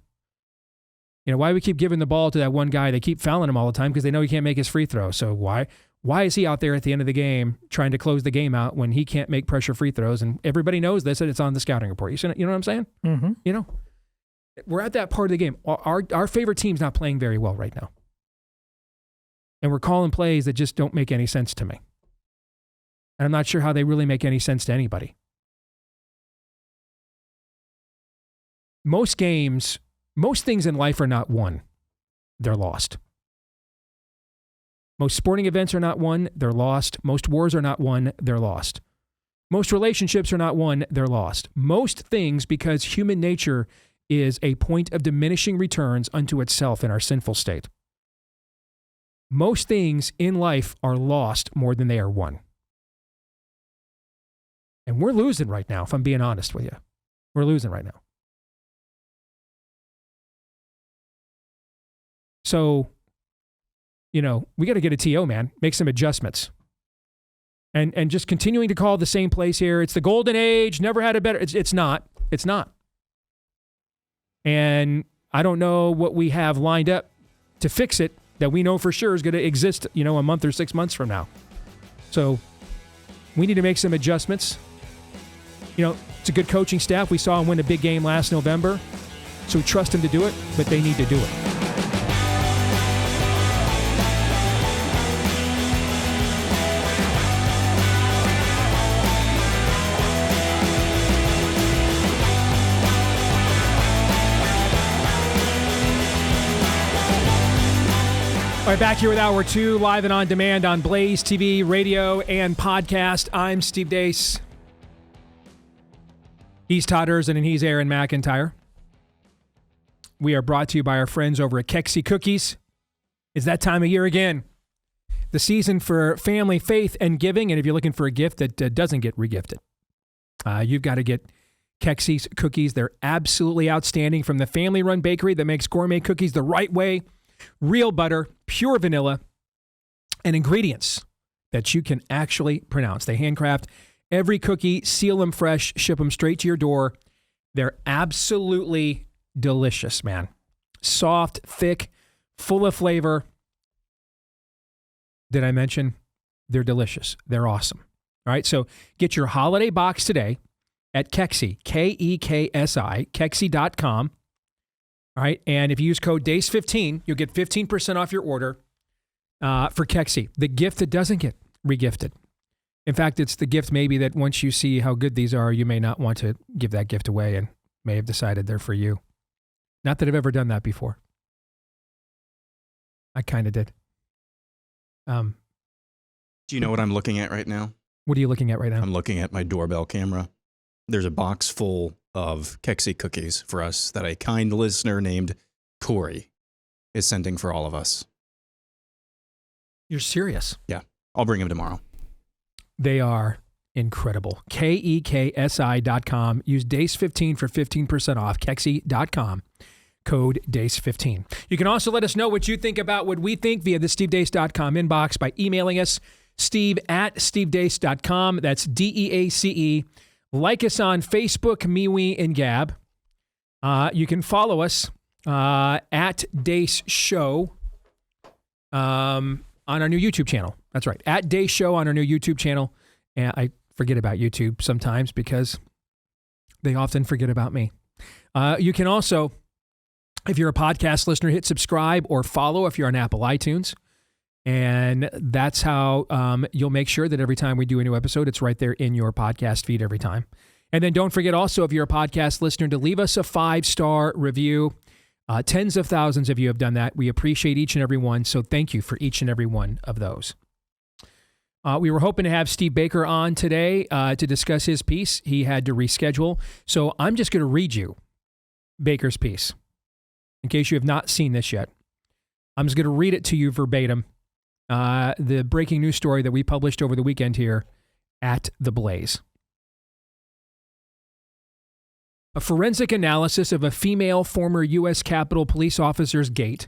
Why do we keep giving the ball to that one guy? They keep fouling him all the time because they know he can't make his free throw. So why is he out there at the end of the game trying to close the game out when he can't make pressure free throws? And everybody knows this, and it's on the scouting report. You know what I'm saying? Mm-hmm. We're at that part of the game. Our favorite team's not playing very well right now. And we're calling plays that just don't make any sense to me. And I'm not sure how they really make any sense to anybody. Most games, most things in life are not won. They're lost. Most sporting events are not won. They're lost. Most wars are not won. They're lost. Most relationships are not won. They're lost. Most things, because human nature is a point of diminishing returns unto itself in our sinful state. Most things in life are lost more than they are won. And we're losing right now, if I'm being honest with you. We're losing right now. So, we got to get a TO, man. Make some adjustments. And just continuing to call the same place here. It's the golden age, never had a better. It's not. It's not. And I don't know what we have lined up to fix it that we know for sure is going to exist, a month or 6 months from now. So we need to make some adjustments. It's a good coaching staff. We saw him win a big game last November. So we trust him to do it, but they need to do it. All right, back here with Hour 2, live and on demand on Blaze TV, radio, and podcast. I'm Steve Deace. He's Todd Erzin, and he's Aaron McIntyre. We are brought to you by our friends over at Kexi Cookies. It's that time of year again. The season for family, faith, and giving. And if you're looking for a gift that doesn't get regifted, you've got to get Kexi's Cookies. They're absolutely outstanding, from the family-run bakery that makes gourmet cookies the right way. Real butter, pure vanilla, and ingredients that you can actually pronounce. They handcraft every cookie, seal them fresh, ship them straight to your door. They're absolutely delicious, man. Soft, thick, full of flavor. Did I mention? They're delicious. They're awesome. All right, so get your holiday box today at Kexi, K-E-K-S-I, Kexi.com. All right, and if you use code DACE15, you'll get 15% off your order for Kexi, the gift that doesn't get regifted. In fact, it's the gift maybe that once you see how good these are, you may not want to give that gift away and may have decided they're for you. Not that I've ever done that before. I kind of did. Do you know what I'm looking at right now? What are you looking at right now? I'm looking at my doorbell camera. There's a box full of Kexi cookies for us that a kind listener named Corey is sending for all of us. You're serious? Yeah. I'll bring them tomorrow. They are incredible. KEKSI.com. Use DACE15 for 15% off. Kexi.com. Code DACE15. You can also let us know what you think about what we think via the SteveDace.com inbox by emailing us, steve@stevedace.com. That's DEACE. Like us on Facebook, MeWe, and Gab. You can follow us at Deace Show on our new YouTube channel. That's right, at Deace Show on our new YouTube channel. And I forget about YouTube sometimes because they often forget about me. You can also, if you're a podcast listener, hit subscribe or follow if you're on Apple iTunes. And that's how you'll make sure that every time we do a new episode, it's right there in your podcast feed every time. And then don't forget also, if you're a podcast listener, to leave us a 5-star review. Tens of thousands of you have done that. We appreciate each and every one. So thank you for each and every one of those. We were hoping to have Steve Baker on today to discuss his piece. He had to reschedule. So I'm just going to read you Baker's piece, in case you have not seen this yet. I'm just going to read it to you verbatim. The breaking news story that we published over the weekend here at The Blaze. A forensic analysis of a female former U.S. Capitol police officer's gait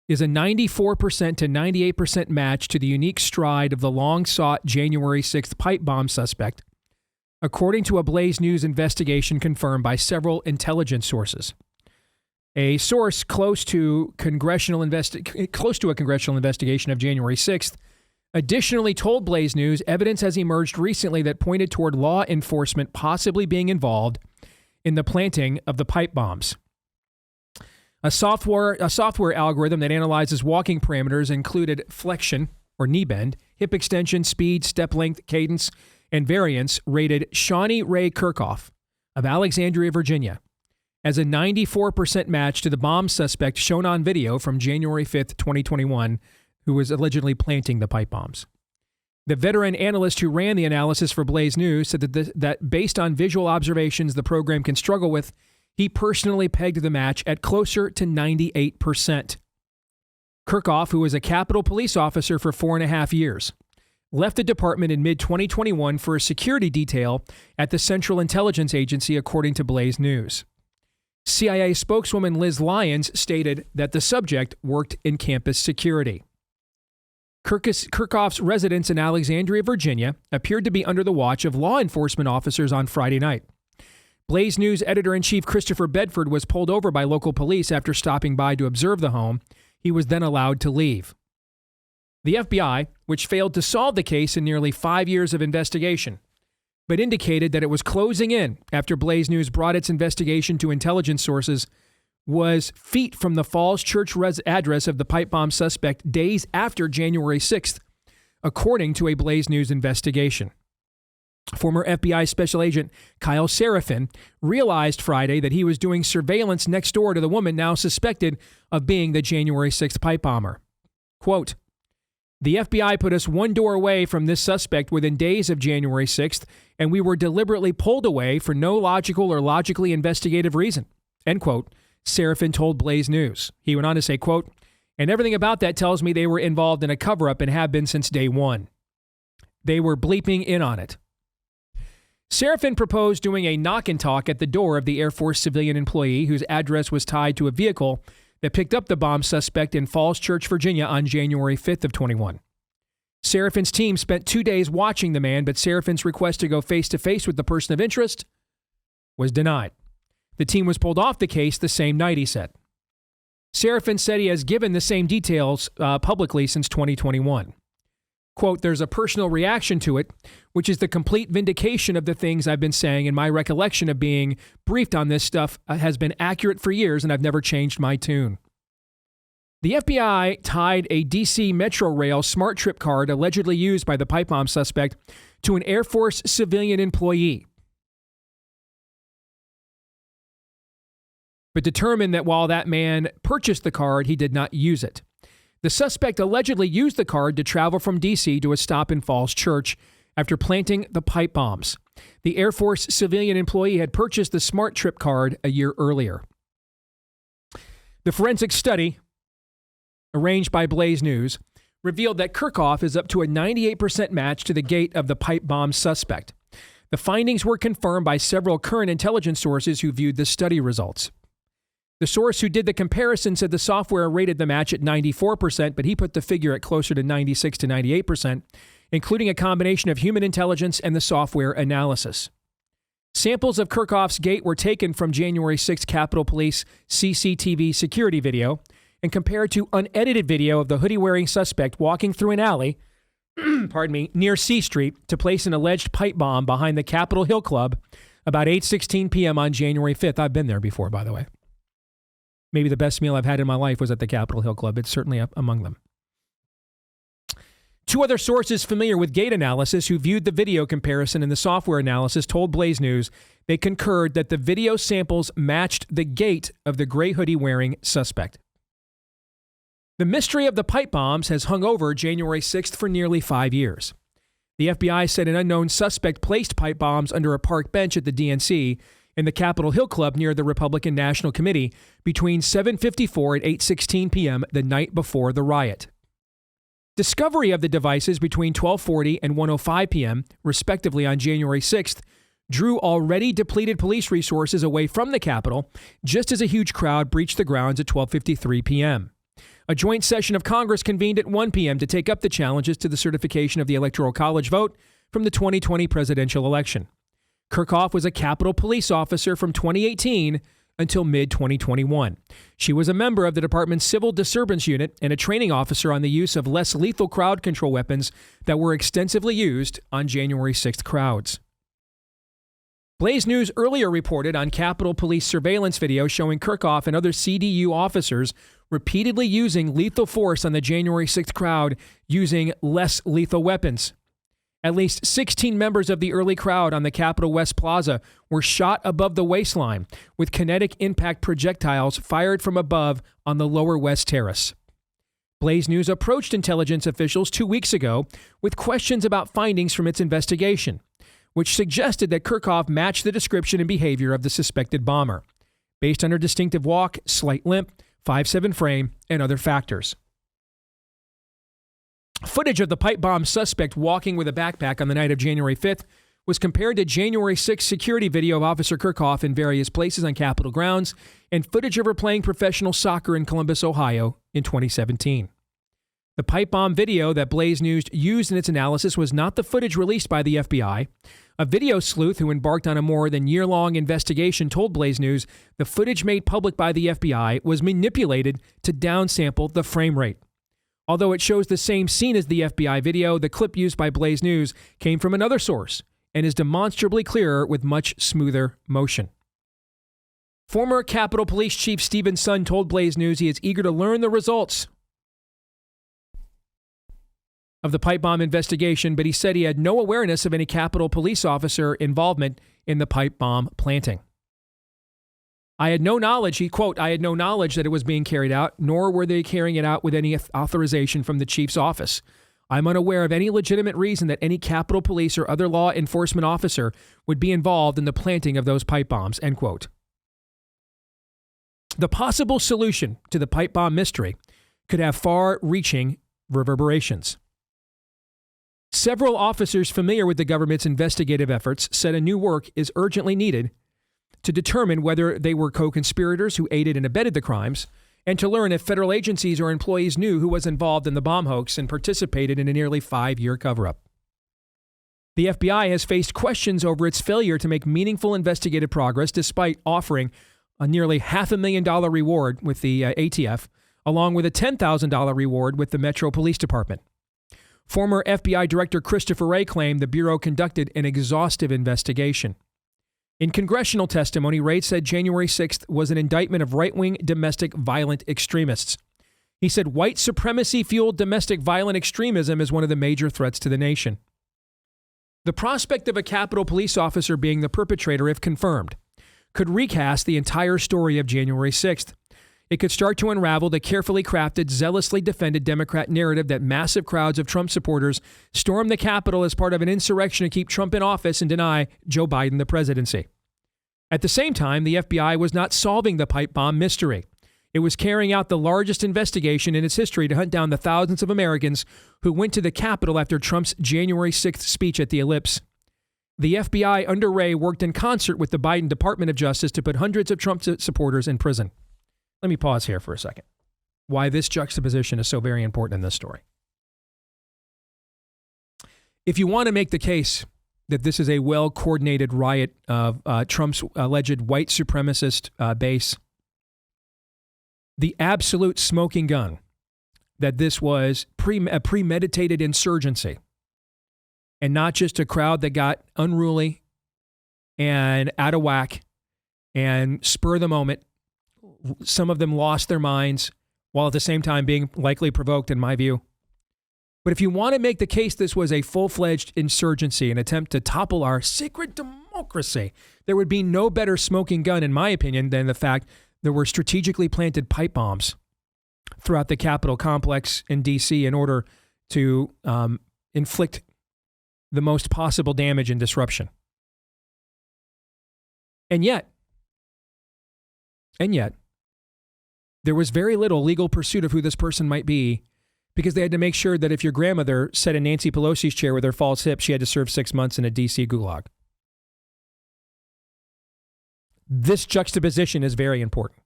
is a 94% to 98% match to the unique stride of the long-sought January 6th pipe bomb suspect, according to a Blaze News investigation confirmed by several intelligence sources. A source close to a congressional investigation of January 6th additionally told Blaze News evidence has emerged recently that pointed toward law enforcement possibly being involved in the planting of the pipe bombs. A software algorithm that analyzes walking parameters included flexion or knee bend, hip extension, speed, step length, cadence, and variance rated Shawnee Ray Kirchhoff of Alexandria, Virginia, as a 94% match to the bomb suspect shown on video from January 5th, 2021, who was allegedly planting the pipe bombs. The veteran analyst who ran the analysis for Blaze News said that based on visual observations the program can struggle with, he personally pegged the match at closer to 98%. Kirchhoff, who was a Capitol police officer for 4.5 years, left the department in mid-2021 for a security detail at the Central Intelligence Agency, according to Blaze News. CIA spokeswoman Liz Lyons stated that the subject worked in campus security. Kirchhoff's residence in Alexandria, Virginia, appeared to be under the watch of law enforcement officers on Friday night. Blaze News editor-in-chief Christopher Bedford was pulled over by local police after stopping by to observe the home. He was then allowed to leave. The FBI, which failed to solve the case in nearly 5 years of investigation, but indicated that it was closing in after Blaze News brought its investigation to intelligence sources, was feet from the Falls Church address of the pipe bomb suspect days after January 6th, according to a Blaze News investigation. Former FBI Special Agent Kyle Seraphin realized Friday that he was doing surveillance next door to the woman now suspected of being the January 6th pipe bomber. Quote, "The FBI put us one door away from this suspect within days of January 6th, and we were deliberately pulled away for no logical or logically investigative reason," end quote, Seraphin told Blaze News. He went on to say, quote, "And everything about that tells me they were involved in a cover-up and have been since day one. They were bleeping in on it." Seraphin proposed doing a knock-and-talk at the door of the Air Force civilian employee whose address was tied to a vehicle that picked up the bomb suspect in Falls Church, Virginia on January 5th of 21. Seraphin's team spent 2 days watching the man, but Seraphin's request to go face-to-face with the person of interest was denied. The team was pulled off the case the same night, he said. Seraphin said he has given the same details publicly since 2021. Quote, "There's a personal reaction to it, which is the complete vindication of the things I've been saying, and my recollection of being briefed on this stuff has been accurate for years, and I've never changed my tune." The FBI tied a DC Metro Rail smart trip card allegedly used by the pipe bomb suspect to an Air Force civilian employee, but determined that while that man purchased the card, he did not use it. The suspect allegedly used the card to travel from D.C. to a stop in Falls Church after planting the pipe bombs. The Air Force civilian employee had purchased the Smart Trip card a year earlier. The forensic study, arranged by Blaze News, revealed that Kirchhoff is up to a 98% match to the gait of the pipe bomb suspect. The findings were confirmed by several current intelligence sources who viewed the study results. The source who did the comparison said the software rated the match at 94%, but he put the figure at closer to 96 to 98%, including a combination of human intelligence and the software analysis. Samples of Kirchhoff's gait were taken from January 6 Capitol Police CCTV security video and compared to unedited video of the hoodie-wearing suspect walking through an alley, near C Street to place an alleged pipe bomb behind the Capitol Hill Club about 8:16 p.m. on January 5th. I've been there before, by the way. Maybe the best meal I've had in my life was at the Capitol Hill Club. It's certainly up among them. Two other sources familiar with gait analysis who viewed the video comparison and the software analysis told Blaze News they concurred that the video samples matched the gait of the gray hoodie-wearing suspect. The mystery of the pipe bombs has hung over January 6th for nearly 5 years. The FBI said an unknown suspect placed pipe bombs under a park bench at the DNC in the Capitol Hill Club near the Republican National Committee between 7:54 and 8:16 p.m. the night before the riot. Discovery of the devices between 12:40 and 1:05 p.m., respectively, on January 6th, drew already depleted police resources away from the Capitol just as a huge crowd breached the grounds at 12:53 p.m. A joint session of Congress convened at 1 p.m. to take up the challenges to the certification of the Electoral College vote from the 2020 presidential election. Kirchhoff was a Capitol Police officer from 2018 until mid-2021. She was a member of the department's Civil Disturbance Unit and a training officer on the use of less lethal crowd control weapons that were extensively used on January 6th crowds. Blaze News earlier reported on Capitol Police surveillance video showing Kirchhoff and other CDU officers repeatedly using lethal force on the January 6th crowd using less lethal weapons. At least 16 members of the early crowd on the Capitol West Plaza were shot above the waistline with kinetic impact projectiles fired from above on the lower West Terrace. Blaze News approached intelligence officials 2 weeks ago with questions about findings from its investigation, which suggested that Kirchhoff matched the description and behavior of the suspected bomber, based on her distinctive walk, slight limp, 5'7" frame, and other factors. Footage of the pipe bomb suspect walking with a backpack on the night of January 5th was compared to January 6th security video of Officer Kirchhoff in various places on Capitol grounds and footage of her playing professional soccer in Columbus, Ohio in 2017. The pipe bomb video that Blaze News used in its analysis was not the footage released by the FBI. A video sleuth who embarked on a more than year-long investigation told Blaze News the footage made public by the FBI was manipulated to downsample the frame rate. Although it shows the same scene as the FBI video, the clip used by Blaze News came from another source and is demonstrably clearer with much smoother motion. Former Capitol Police Chief Stephen Sun told Blaze News he is eager to learn the results of the pipe bomb investigation, but he said he had no awareness of any Capitol Police officer involvement in the pipe bomb planting. I had no knowledge, he quote, I had no knowledge that it was being carried out, nor were they carrying it out with any authorization from the chief's office. I'm unaware of any legitimate reason that any Capitol Police or other law enforcement officer would be involved in the planting of those pipe bombs, end quote. The possible solution to the pipe bomb mystery could have far-reaching reverberations. Several officers familiar with the government's investigative efforts said a new work is urgently needed to determine whether they were co-conspirators who aided and abetted the crimes, and to learn if federal agencies or employees knew who was involved in the bomb hoax and participated in a nearly 5-year cover-up. The FBI has faced questions over its failure to make meaningful investigative progress despite offering a nearly $500,000 reward with the ATF, along with a $10,000 reward with the Metro Police Department. Former FBI Director Christopher Wray claimed the Bureau conducted an exhaustive investigation. In congressional testimony, Wray said January 6th was an indictment of right-wing domestic violent extremists. He said white supremacy-fueled domestic violent extremism is one of the major threats to the nation. The prospect of a Capitol Police officer being the perpetrator, if confirmed, could recast the entire story of January 6th. It could start to unravel the carefully crafted, zealously defended Democrat narrative that massive crowds of Trump supporters stormed the Capitol as part of an insurrection to keep Trump in office and deny Joe Biden the presidency. At the same time, the FBI was not solving the pipe bomb mystery. It was carrying out the largest investigation in its history to hunt down the thousands of Americans who went to the Capitol after Trump's January 6th speech at the Ellipse. The FBI under Wray worked in concert with the Biden Department of Justice to put hundreds of Trump supporters in prison. Let me pause here for a second. Why this juxtaposition is so very important in this story. If you want to make the case that this is a well-coordinated riot of Trump's alleged white supremacist base, the absolute smoking gun that this was a premeditated insurgency and not just a crowd that got unruly and out of whack and spur of the moment. Some of them lost their minds while at the same time being likely provoked, in my view. But if you want to make the case this was a full-fledged insurgency, an attempt to topple our sacred democracy, there would be no better smoking gun, in my opinion, than the fact there were strategically planted pipe bombs throughout the Capitol complex in D.C. in order to inflict the most possible damage and disruption. And yet, there was very little legal pursuit of who this person might be, because they had to make sure that if your grandmother sat in Nancy Pelosi's chair with her false hip, she had to serve 6 months in a D.C. gulag. This juxtaposition is very important.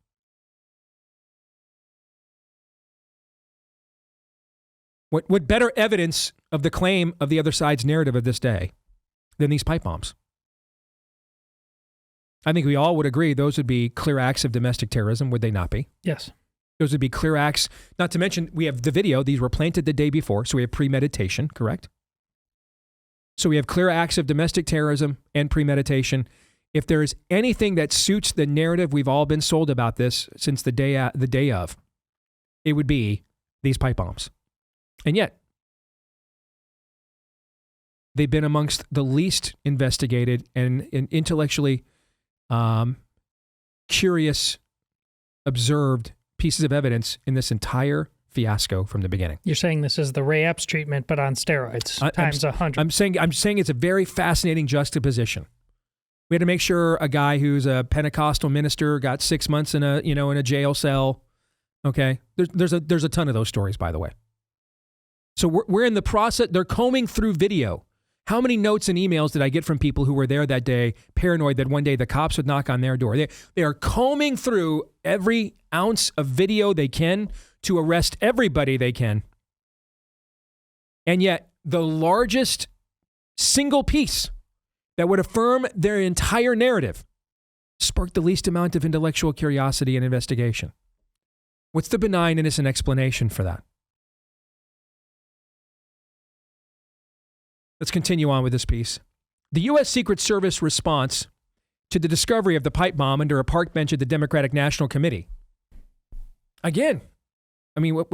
What better evidence of the claim of the other side's narrative of this day than these pipe bombs? I think we all would agree those would be clear acts of domestic terrorism, would they not be? Yes. Those would be clear acts, not to mention we have the video. These were planted the day before, so we have premeditation, correct? So we have clear acts of domestic terrorism and premeditation. If there is anything that suits the narrative we've all been sold about this since the day of, it would be these pipe bombs. And yet, they've been amongst the least investigated and intellectually curious, observed pieces of evidence in this entire fiasco from the beginning. You're saying this is the Ray Epps treatment, but on steroids, times 100. I'm saying it's a very fascinating juxtaposition. We had to make sure a guy who's a Pentecostal minister got 6 months in a jail cell. Okay, there's a ton of those stories, by the way. So we're in the process. They're combing through video. How many notes and emails did I get from people who were there that day, paranoid that one day the cops would knock on their door? They are combing through every ounce of video they can to arrest everybody they can. And yet, the largest single piece that would affirm their entire narrative sparked the least amount of intellectual curiosity and investigation. What's the benign, innocent explanation for that? Let's continue on with this piece. The U.S. Secret Service response to the discovery of the pipe bomb under a park bench at the Democratic National Committee. Again, I mean, what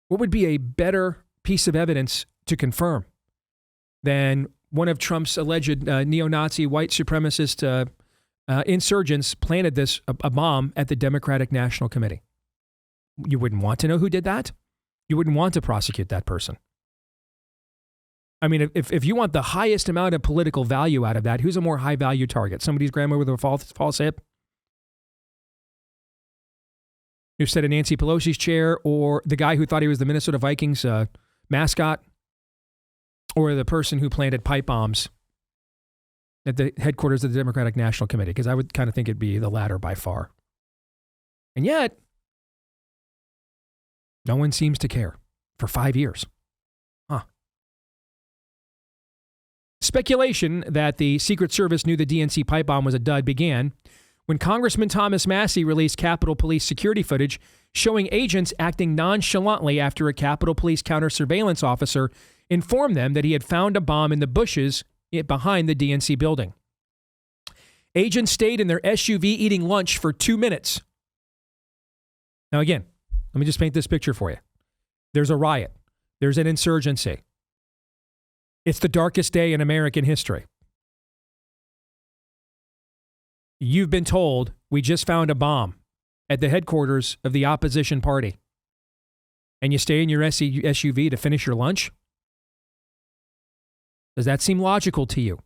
would be a better piece of evidence to confirm than one of Trump's alleged neo-Nazi white supremacist insurgents planted a bomb at the Democratic National Committee? You wouldn't want to know who did that? You wouldn't want to prosecute that person. I mean, if you want the highest amount of political value out of that, who's a more high-value target? Somebody's grandma with a false hip? Who sat in Nancy Pelosi's chair? Or the guy who thought he was the Minnesota Vikings mascot? Or the person who planted pipe bombs at the headquarters of the Democratic National Committee? Because I would kind of think it'd be the latter by far. And yet, no one seems to care for 5 years. Speculation that the Secret Service knew the DNC pipe bomb was a dud began when Congressman Thomas Massie released Capitol Police security footage showing agents acting nonchalantly after a Capitol Police counter-surveillance officer informed them that he had found a bomb in the bushes behind the DNC building. Agents stayed in their SUV eating lunch for 2 minutes. Now again, let me just paint this picture for you. There's a riot. There's an insurgency. It's the darkest day in American history. You've been told we just found a bomb at the headquarters of the opposition party. And you stay in your SUV to finish your lunch? Does that seem logical to you?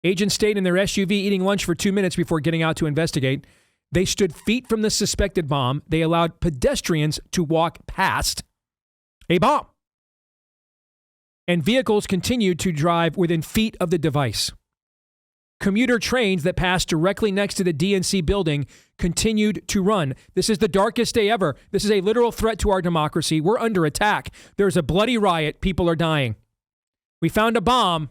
Agents stayed in their SUV eating lunch for 2 minutes before getting out to investigate. They stood feet from the suspected bomb. They allowed pedestrians to walk past a bomb. And vehicles continued to drive within feet of the device. Commuter trains that passed directly next to the DNC building continued to run. This is the darkest day ever. This is a literal threat to our democracy. We're under attack. There's a bloody riot. People are dying. We found a bomb.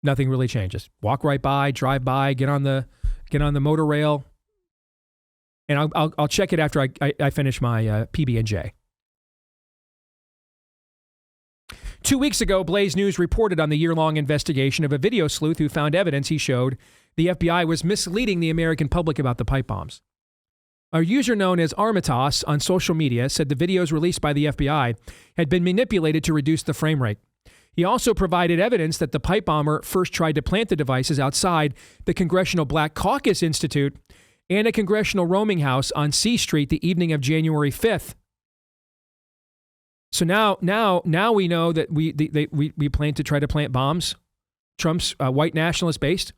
Nothing really changes. Walk right by, drive by, get on the motor rail. And I'll check it after I finish my PB&J. 2 weeks ago, Blaze News reported on the year-long investigation of a video sleuth who found evidence he showed the FBI was misleading the American public about the pipe bombs. A user known as Armitage on social media said the videos released by the FBI had been manipulated to reduce the frame rate. He also provided evidence that the pipe bomber first tried to plant the devices outside the Congressional Black Caucus Institute and a congressional roaming house on C Street the evening of January 5th. So now we know that we plan to try to plant bombs. Trump's white nationalist based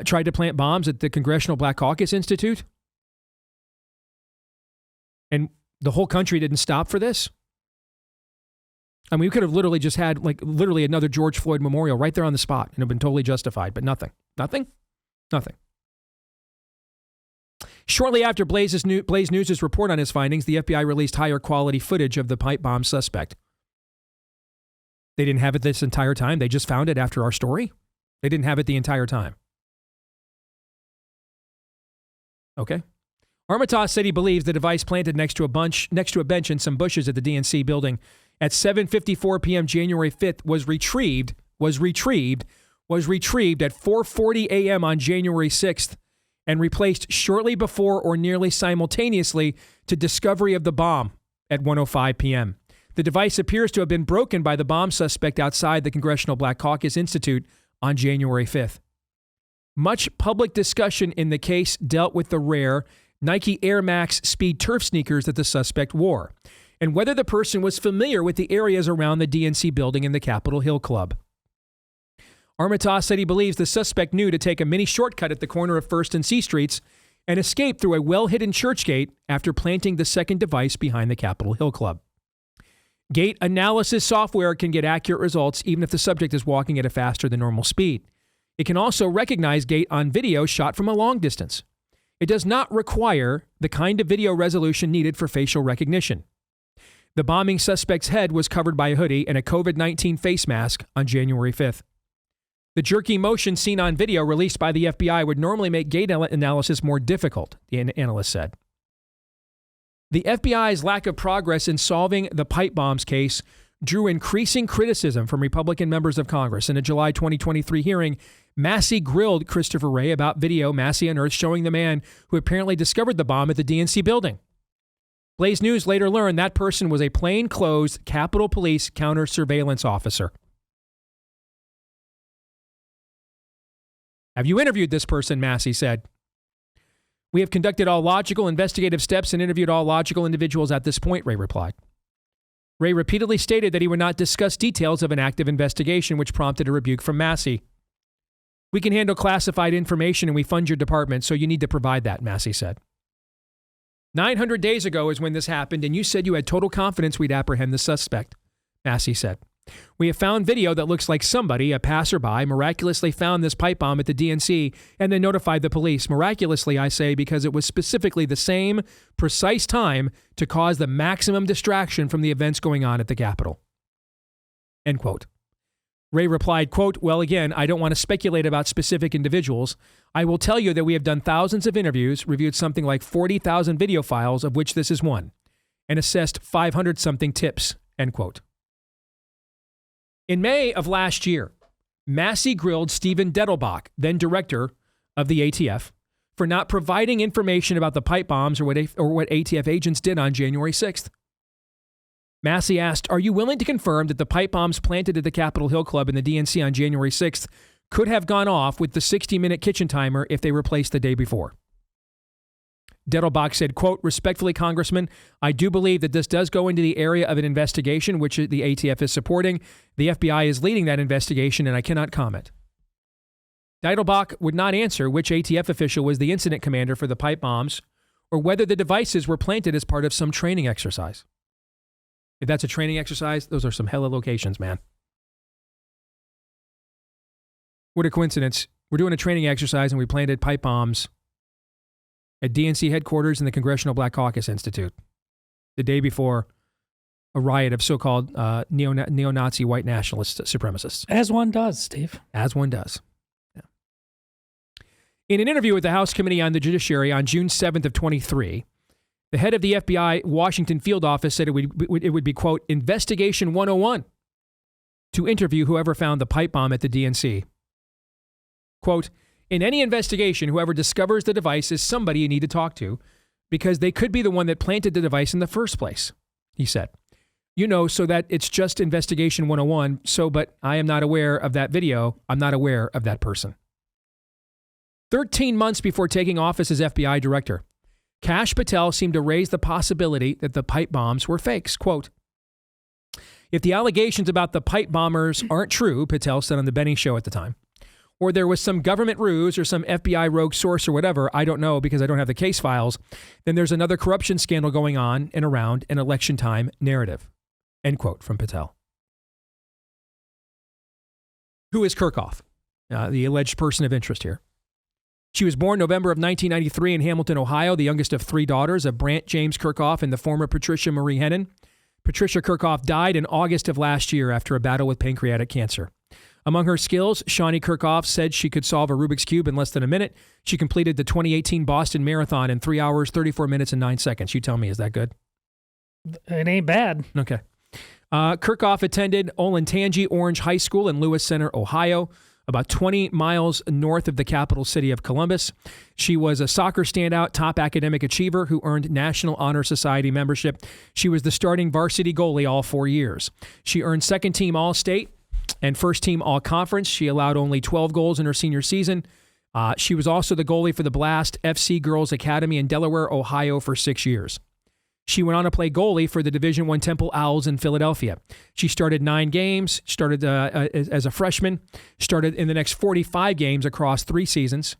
tried to plant bombs at the Congressional Black Caucus Institute. And the whole country didn't stop for this. I mean, we could have literally just had literally another George Floyd memorial right there on the spot and have been totally justified, but nothing. Shortly after Blaze News' report on his findings, the FBI released higher quality footage of the pipe bomb suspect. They didn't have it this entire time. They just found it after our story. They didn't have it the entire time. Okay. Armitage said he believes the device planted next to a bench and some bushes at the DNC building at 7:54 p.m. January 5th was retrieved at 4:40 a.m. on January 6th and replaced shortly before or nearly simultaneously to discovery of the bomb at 1:05 p.m. The device appears to have been broken by the bomb suspect outside the Congressional Black Caucus Institute on January 5th. Much public discussion in the case dealt with the rare Nike Air Max Speed Turf sneakers that the suspect wore, and whether the person was familiar with the areas around the DNC building and the Capitol Hill Club. Armitage said he believes the suspect knew to take a mini shortcut at the corner of 1st and C Streets and escape through a well-hidden church gate after planting the second device behind the Capitol Hill Club. Gate analysis software can get accurate results even if the subject is walking at a faster than normal speed. It can also recognize gait on video shot from a long distance. It does not require the kind of video resolution needed for facial recognition. The bombing suspect's head was covered by a hoodie and a COVID-19 face mask on January 5th. The jerky motion seen on video released by the FBI would normally make gait analysis more difficult, the analyst said. The FBI's lack of progress in solving the pipe bombs case drew increasing criticism from Republican members of Congress. In a July 2023 hearing, Massey grilled Christopher Wray about video Massey unearthed showing the man who apparently discovered the bomb at the DNC building. Blaze News later learned that person was a plainclothes Capitol Police counter-surveillance officer. Have you interviewed this person, Massey said. We have conducted all logical investigative steps and interviewed all logical individuals at this point, Wray replied. Wray repeatedly stated that he would not discuss details of an active investigation, which prompted a rebuke from Massey. We can handle classified information and we fund your department, so you need to provide that, Massey said. 900 days ago is when this happened, and you said you had total confidence we'd apprehend the suspect, Massey said. We have found video that looks like somebody, a passerby, miraculously found this pipe bomb at the DNC and then notified the police. Miraculously, I say, because it was specifically the same precise time to cause the maximum distraction from the events going on at the Capitol. End quote. Wray replied, quote, well, again, I don't want to speculate about specific individuals. I will tell you that we have done thousands of interviews, reviewed something like 40,000 video files, of which this is one, and assessed 500-something tips, end quote. In May of last year, Massey grilled Stephen Dettelbach, then director of the ATF, for not providing information about the pipe bombs or what ATF agents did on January 6th. Massey asked, are you willing to confirm that the pipe bombs planted at the Capitol Hill Club and the DNC on January 6th could have gone off with the 60-minute kitchen timer if they were placed the day before? Dettelbach said, quote, respectfully, Congressman, I do believe that this does go into the area of an investigation, which the ATF is supporting. The FBI is leading that investigation, and I cannot comment. Dettelbach would not answer which ATF official was the incident commander for the pipe bombs or whether the devices were planted as part of some training exercise. If that's a training exercise, those are some hella locations, man. What a coincidence. We're doing a training exercise and we planted pipe bombs at DNC headquarters in the Congressional Black Caucus Institute the day before a riot of so-called neo-Nazi white nationalist supremacists. As one does, Steve. As one does. Yeah. In an interview with the House Committee on the Judiciary on June 7th of 23, the head of the FBI Washington field office said it would be, quote, Investigation 101 to interview whoever found the pipe bomb at the DNC. Quote, in any investigation, whoever discovers the device is somebody you need to talk to because they could be the one that planted the device in the first place, he said. You know, so that it's just Investigation 101, but I am not aware of that video. I'm not aware of that person. 13 months before taking office as FBI director, Kash Patel seemed to raise the possibility that the pipe bombs were fakes. Quote, If the allegations about the pipe bombers aren't true, Patel said on the Benny Show at the time, or there was some government ruse or some FBI rogue source or whatever, I don't know because I don't have the case files, then there's another corruption scandal going on and around an election time narrative. End quote from Patel. Who is Kirchhoff, the alleged person of interest here? She was born November of 1993 in Hamilton, Ohio, the youngest of three daughters of Brant James Kirchhoff and the former Patricia Marie Hennon. Patricia Kirchhoff died in August of last year after a battle with pancreatic cancer. Among her skills, Shawnee Kirchhoff said she could solve a Rubik's Cube in less than a minute. She completed the 2018 Boston Marathon in 3 hours, 34 minutes, and 9 seconds. You tell me, is that good? It ain't bad. Okay. Kirchhoff attended Olentangy Orange High School in Lewis Center, Ohio, about 20 miles north of the capital city of Columbus. She was a soccer standout, top academic achiever who earned National Honor Society membership. She was the starting varsity goalie all 4 years. She earned second team All-State and first team All-Conference. She allowed only 12 goals in her senior season. She was also the goalie for the Blast FC Girls Academy in Delaware, Ohio for 6 years. She went on to play goalie for the Division I Temple Owls in Philadelphia. She started 9 games, started as a freshman, started in the next 45 games across 3 seasons.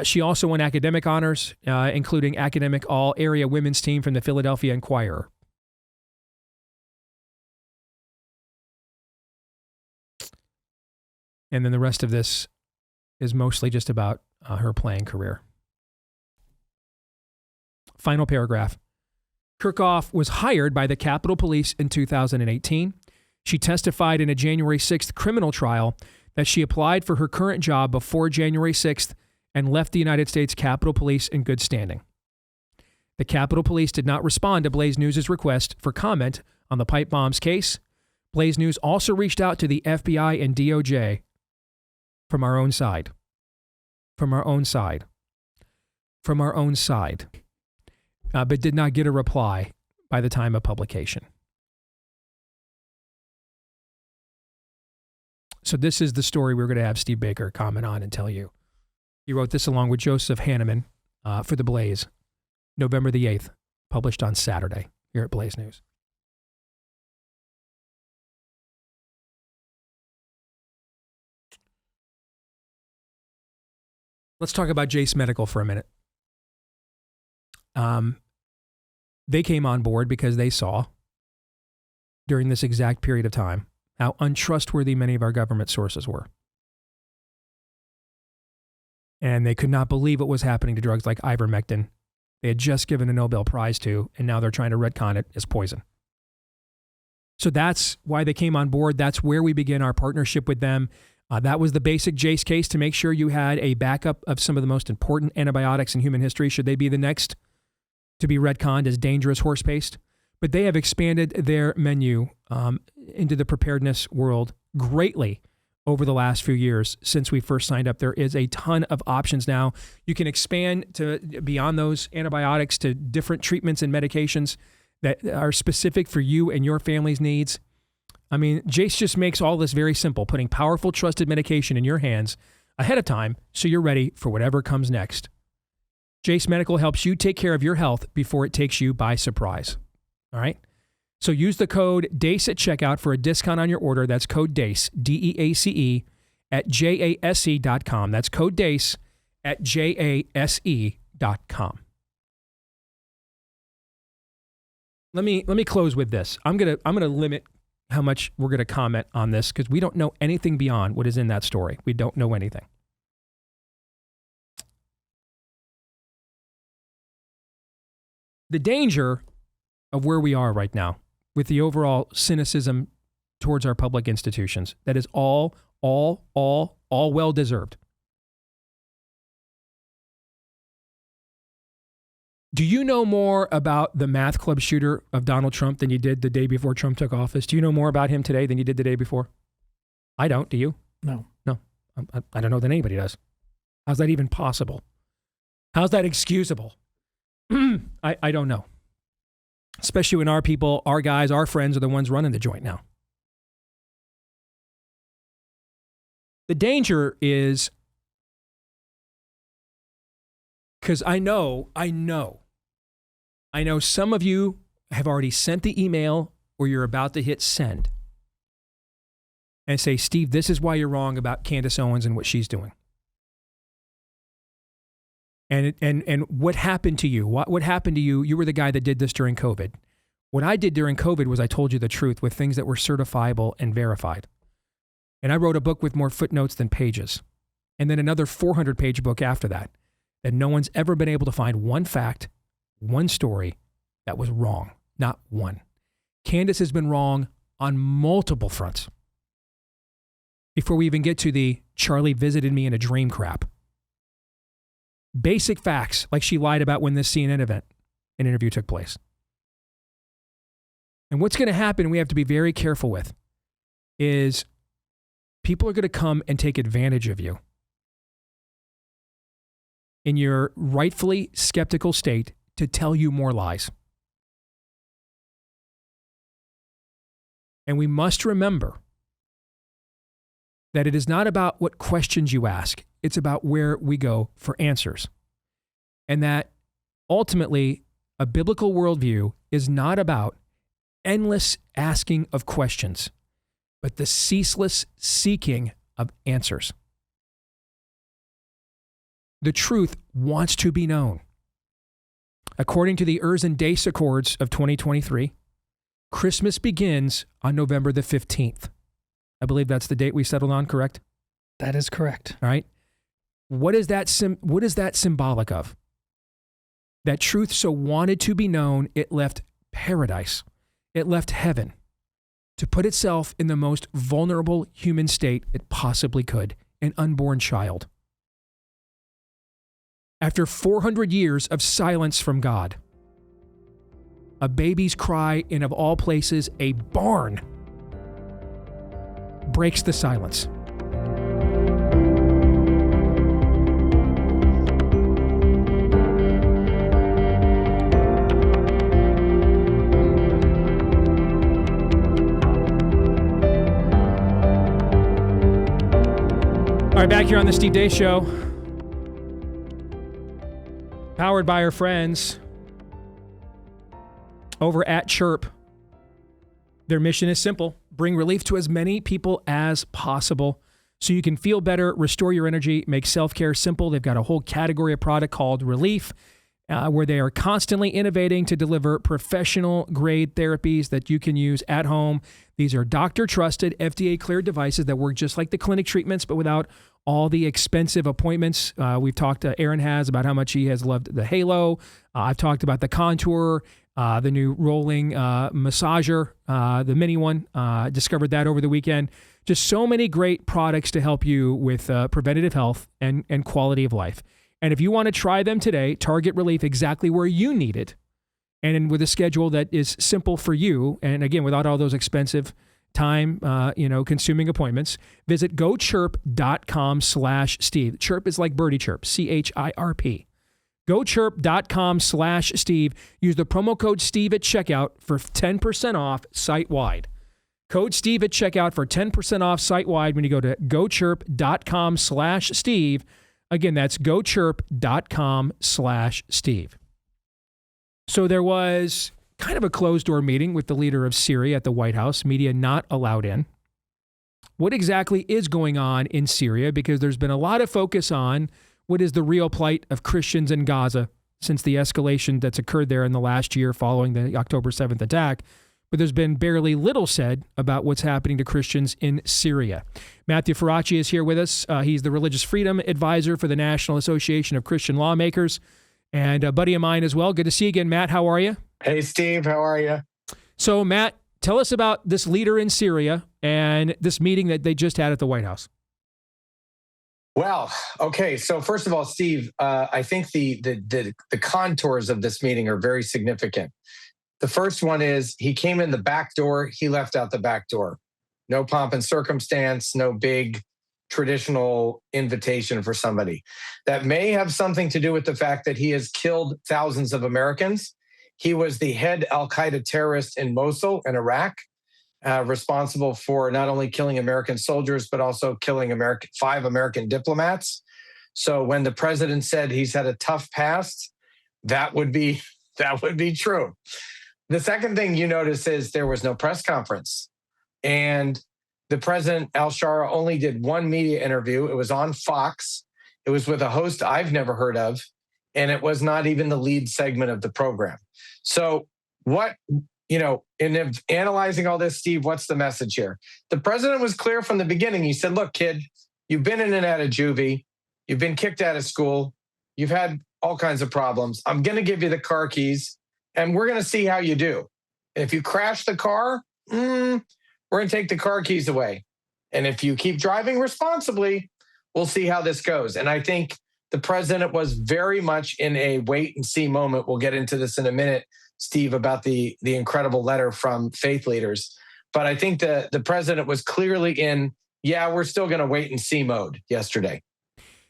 She also won academic honors, including academic all-area women's team from the Philadelphia Inquirer. And then the rest of this is mostly just about her playing career. Final paragraph. Kirchhoff was hired by the Capitol Police in 2018. She testified in a January 6th criminal trial that she applied for her current job before January 6th and left the United States Capitol Police in good standing. The Capitol Police did not respond to Blaze News' request for comment on the pipe bombs case. Blaze News also reached out to the FBI and DOJ from our own side. But did not get a reply by the time of publication. So this is the story we're going to have Steve Baker comment on and tell you. He wrote this along with Joseph Hanneman for The Blaze, November the 8th, published on Saturday here at Blaze News. Let's talk about Jace Medical for a minute. They came on board because they saw during this exact period of time how untrustworthy many of our government sources were. And they could not believe what was happening to drugs like ivermectin. They had just given a Nobel Prize to, and now they're trying to retcon it as poison. So that's why they came on board. That's where we begin our partnership with them. That was the basic Jace case, to make sure you had a backup of some of the most important antibiotics in human history, should they be the next to be retconned as dangerous horse paste. But they have expanded their menu into the preparedness world greatly over the last few years since we first signed up. There is a ton of options now. You can expand to beyond those antibiotics to different treatments and medications that are specific for you and your family's needs. I mean, Jace just makes all this very simple, putting powerful, trusted medication in your hands ahead of time so you're ready for whatever comes next. Jace Medical helps you take care of your health before it takes you by surprise. All right? So use the code DACE at checkout for a discount on your order. That's code DACE, D-E-A-C-E, at jase.com. That's code DACE at jase.com. Let me close with this. I'm gonna limit how much we're gonna comment on this because we don't know anything beyond what is in that story. We don't know anything. The danger of where we are right now with the overall cynicism towards our public institutions, that is all well-deserved. Do you know more about the math club shooter of Donald Trump than you did the day before Trump took office? Do you know more about him today than you did the day before? I don't. Do you? No. I don't know that anybody does. How's that even possible? How's that excusable? I don't know. Especially when our people, our guys, our friends are the ones running the joint now. The danger is, because I know some of you have already sent the email or you're about to hit send and say, Steve, this is why you're wrong about Candace Owens and what she's doing. And what happened to you? What happened to you? You were the guy that did this during COVID. What I did during COVID was I told you the truth with things that were certifiable and verified. And I wrote a book with more footnotes than pages. And then another 400-page book after that no one's ever been able to find one fact, one story that was wrong. Not one. Candace has been wrong on multiple fronts. Before we even get to the Charlie visited me in a dream crap. Basic facts, like she lied about when this CNN interview took place. And what's going to happen, we have to be very careful with, is people are going to come and take advantage of you in your rightfully skeptical state to tell you more lies. And we must remember that it is not about what questions you ask. It's about where we go for answers. And that ultimately, a biblical worldview is not about endless asking of questions, but the ceaseless seeking of answers. The truth wants to be known. According to the Dace Accords of 2023, Christmas begins on November the 15th. I believe that's the date we settled on, correct? That is correct. All right. What is that symbolic of? That truth so wanted to be known, it left paradise. It left heaven to put itself in the most vulnerable human state it possibly could, an unborn child. After 400 years of silence from God, a baby's cry in, of all places, a barn, breaks the silence. All right, back here on the Steve Deace Show, powered by our friends over at Chirp. Their mission is simple: bring relief to as many people as possible so you can feel better, restore your energy, make self-care simple. They've got a whole category of product called Relief, where they are constantly innovating to deliver professional-grade therapies that you can use at home. These are doctor-trusted, FDA-cleared devices that work just like the clinic treatments, but without all the expensive appointments. We've talked to Aaron has about how much he has loved the Halo. I've talked about the Contour, the new rolling massager, the mini one. Discovered that over the weekend. Just so many great products to help you with preventative health and quality of life. And if you want to try them today, target relief exactly where you need it, and with a schedule that is simple for you, and again, without all those expensive time, consuming appointments, visit gochirp.com/Steve. Chirp is like birdie chirp, CHIRP. gochirp.com/Steve. Use the promo code Steve at checkout for 10% off site-wide. Code Steve at checkout for 10% off site-wide when you go to gochirp.com/Steve. Again, that's gochirp.com/Steve. So there was kind of a closed-door meeting with the leader of Syria at the White House, media not allowed in. What exactly is going on in Syria? Because there's been a lot of focus on what is the real plight of Christians in Gaza since the escalation that's occurred there in the last year following the October 7th attack. But there's been barely little said about what's happening to Christians in Syria. Matthew Faraci is here with us. He's the Religious Freedom Advisor for the National Association of Christian Lawmakers, and a buddy of mine as well. Good to see you again, Matt. How are you? Hey, Steve. How are you? So, Matt, tell us about this leader in Syria and this meeting that they just had at the White House. Well, okay. So first of all, Steve, I think the contours of this meeting are very significant. The first one is he came in the back door, he left out the back door. No pomp and circumstance, no big traditional invitation for somebody. That may have something to do with the fact that he has killed thousands of Americans. He was the head al-Qaeda terrorist in Mosul in Iraq, responsible for not only killing American soldiers, but also killing 5 American diplomats. So when the president said he's had a tough past, that would be true. The second thing you notice is there was no press conference. And the president, al-Shara, only did one media interview. It was on Fox. It was with a host I've never heard of. And it was not even the lead segment of the program. So in analyzing all this, Steve, what's the message here? The president was clear from the beginning. He said, look, kid, you've been in and out of juvie. You've been kicked out of school. You've had all kinds of problems. I'm going to give you the car keys, and we're going to see how you do. And if you crash the car, we're going to take the car keys away. And if you keep driving responsibly, we'll see how this goes. And I think the president was very much in a wait and see moment. We'll get into this in a minute, Steve, about the incredible letter from faith leaders. But I think the president was clearly in, we're still going to wait and see mode yesterday.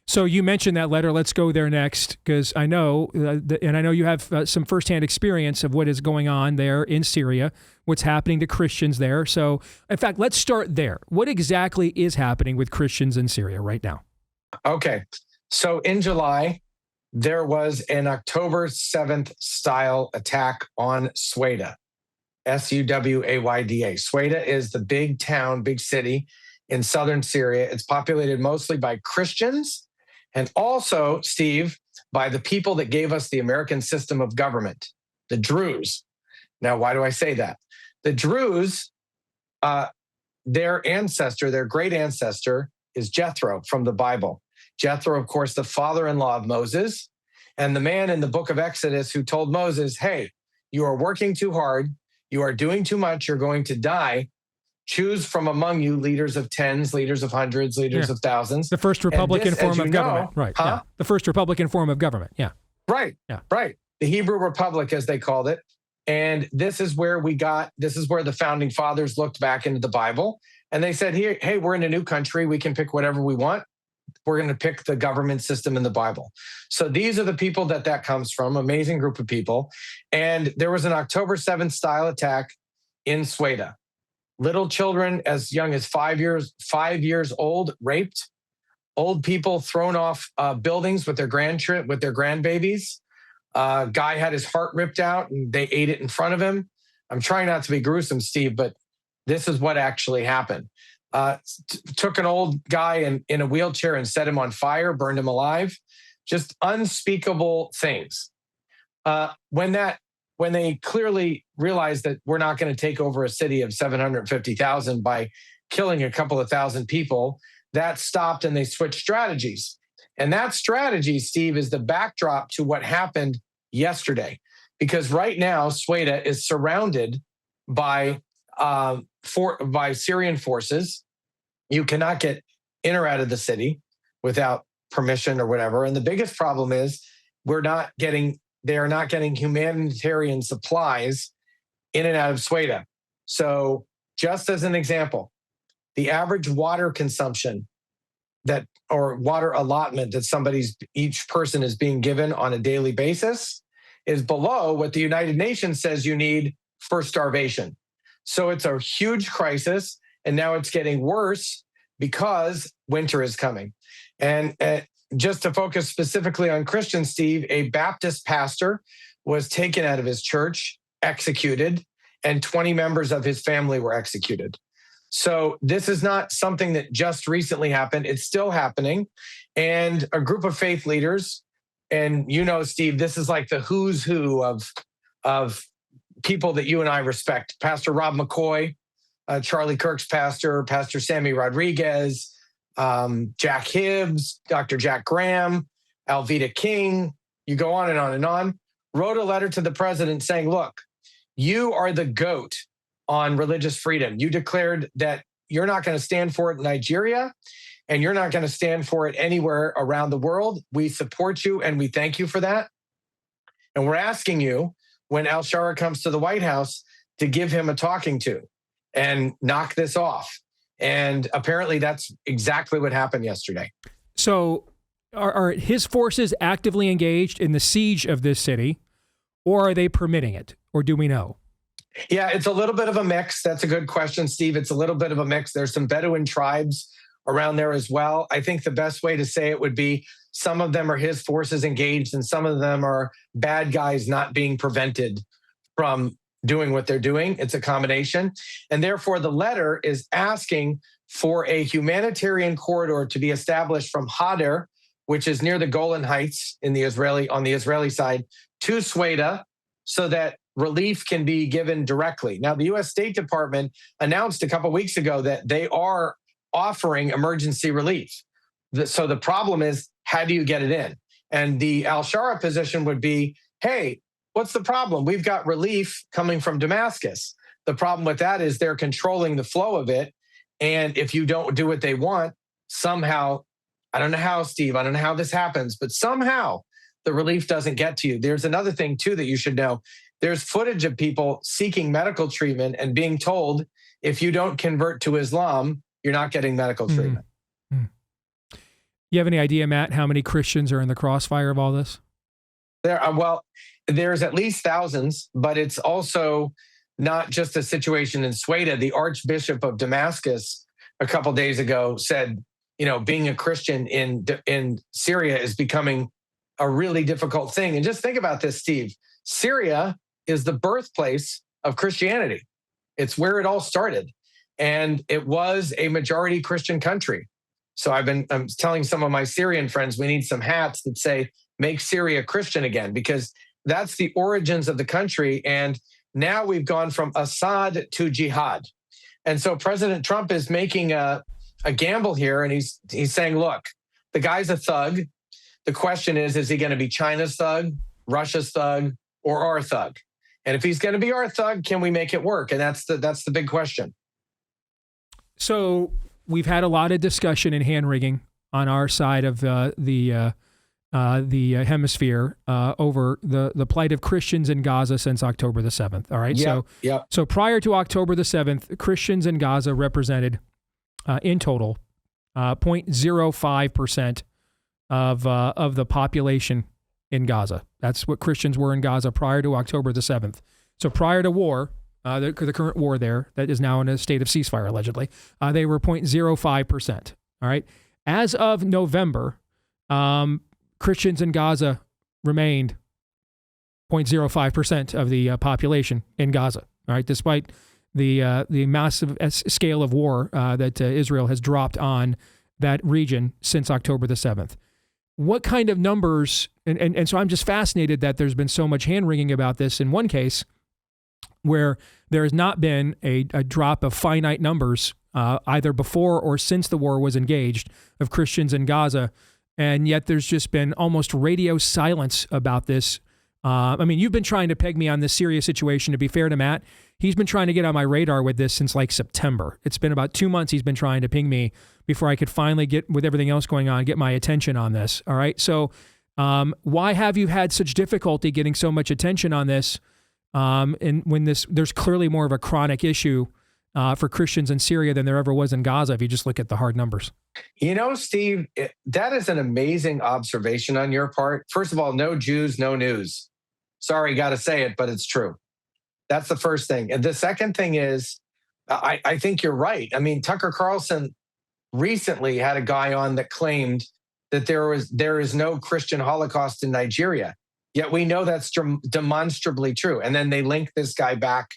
So you mentioned that letter. Let's go there next, because I know, and I know you have some firsthand experience of what is going on there in Syria, what's happening to Christians there. So, in fact, let's start there. What exactly is happening with Christians in Syria right now? Okay. So in July, there was an October 7th style attack on Suwayda, Suwayda. Suwayda is the big town, big city in southern Syria. It's populated mostly by Christians and also, Steve, by the people that gave us the American system of government, the Druze. Now, why do I say that? The Druze, their great ancestor is Jethro from the Bible. Jethro, of course, the father-in-law of Moses, and the man in the book of Exodus who told Moses, hey, you are working too hard. You are doing too much. You're going to die. Choose from among you leaders of tens, leaders of hundreds, leaders of thousands. The first Republican form of government. Right. Huh? Yeah. The first Republican form of government. Yeah. Right. Yeah. Right. The Hebrew Republic, as they called it. And this is where the founding fathers looked back into the Bible and they said, hey, we're in a new country. We can pick whatever we want. We're going to pick the government system in the Bible. So these are the people that comes from, amazing group of people. And there was an October 7th style attack in Suwayda. Little children as young as 5 years old raped, old people thrown off buildings with their grandbabies. Guy had his heart ripped out and they ate it in front of him. I'm trying not to be gruesome, Steve, but this is what actually happened. Took an old guy in a wheelchair and set him on fire, burned him alive. Just unspeakable things. When they clearly realized that we're not going to take over a city of 750,000 by killing a couple of thousand people, that stopped and they switched strategies. And that strategy, Steve, is the backdrop to what happened yesterday. Because right now, Suwayda is surrounded by Syrian forces. You cannot get in or out of the city without permission or whatever. And the biggest problem is they are not getting humanitarian supplies in and out of Suwayda. So just as an example, the average water consumption or water allotment that each person is being given on a daily basis is below what the United Nations says you need for starvation. So it's a huge crisis, and now it's getting worse because winter is coming. And just to focus specifically on Christians, Steve, a Baptist pastor was taken out of his church, executed, and 20 members of his family were executed. So this is not something that just recently happened. It's still happening. And a group of faith leaders, and Steve, this is like the who's who of people that you and I respect. Pastor Rob McCoy, Charlie Kirk's pastor, Pastor Sammy Rodriguez, Jack Hibbs, Dr. Jack Graham, Alveda King, you go on and on and on, wrote a letter to the president saying, look, you are the GOAT on religious freedom. You declared that you're not going to stand for it in Nigeria, and you're not going to stand for it anywhere around the world. We support you, and we thank you for that. And we're asking you, when al-Shara comes to the White House, to give him a talking to and knock this off. And apparently that's exactly what happened yesterday. So are his forces actively engaged in the siege of this city, or are they permitting it? Or do we know? Yeah, it's a little bit of a mix. That's a good question, Steve. It's a little bit of a mix. There's some Bedouin tribes around there as well. I think the best way to say it would be some of them are his forces engaged and some of them are bad guys not being prevented from doing what they're doing. It's a combination. And therefore, the letter is asking for a humanitarian corridor to be established from Hadar, which is near the Golan Heights on the Israeli side, to Sweda, so that relief can be given directly. Now, the U.S. State Department announced a couple of weeks ago that they are offering emergency relief. So the problem is, how do you get it in? And the al-Shara position would be, hey, what's the problem? We've got relief coming from Damascus. The problem with that is they're controlling the flow of it. And if you don't do what they want, somehow, I don't know how, Steve, I don't know how this happens, but somehow the relief doesn't get to you. There's another thing, too, that you should know. There's footage of people seeking medical treatment and being told, if you don't convert to Islam, you're not getting medical treatment. You have any idea, Matt, how many Christians are in the crossfire of all this? There's at least thousands, but it's also not just a situation in Sweda. The Archbishop of Damascus a couple of days ago said, being a Christian in Syria is becoming a really difficult thing. And just think about this, Steve. Syria is the birthplace of Christianity. It's where it all started. And it was a majority Christian country. So I'm telling some of my Syrian friends, we need some hats that say, make Syria Christian again, because that's the origins of the country. And now we've gone from Assad to jihad. And so President Trump is making a gamble here. And he's saying, look, the guy's a thug. The question is he going to be China's thug, Russia's thug, or our thug? And if he's going to be our thug, can we make it work? And that's the big question. So we've had a lot of discussion and hand-wringing on our side of the hemisphere over the plight of Christians in Gaza since October the 7th. All right. So prior to October the 7th, Christians in Gaza represented in total 0.05% of the population in Gaza. That's what Christians were in Gaza prior to October the 7th. So prior to war, the current war there, that is now in a state of ceasefire, allegedly, they were 0.05%. All right. As of November, Christians in Gaza remained 0.05% of the population in Gaza. All right. Despite the massive scale of war that Israel has dropped on that region since October the 7th. What kind of numbers, and so I'm just fascinated that there's been so much hand-wringing about this in one case where there has not been a drop of finite numbers either before or since the war was engaged of Christians in Gaza, and yet there's just been almost radio silence about this. You've been trying to peg me on this Syria situation. To be fair to Matt, he's been trying to get on my radar with this since like September. It's been about 2 months he's been trying to ping me before I could finally get, with everything else going on, get my attention on this. All right. So why have you had such difficulty getting so much attention on this? And when there's clearly more of a chronic issue for Christians in Syria than there ever was in Gaza, if you just look at the hard numbers. Steve, that is an amazing observation on your part. First of all, no Jews, no news. Sorry, got to say it, but it's true. That's the first thing. And the second thing is, I think you're right. Tucker Carlson recently had a guy on that claimed that there is no Christian Holocaust in Nigeria. Yet we know that's demonstrably true. And then they link this guy back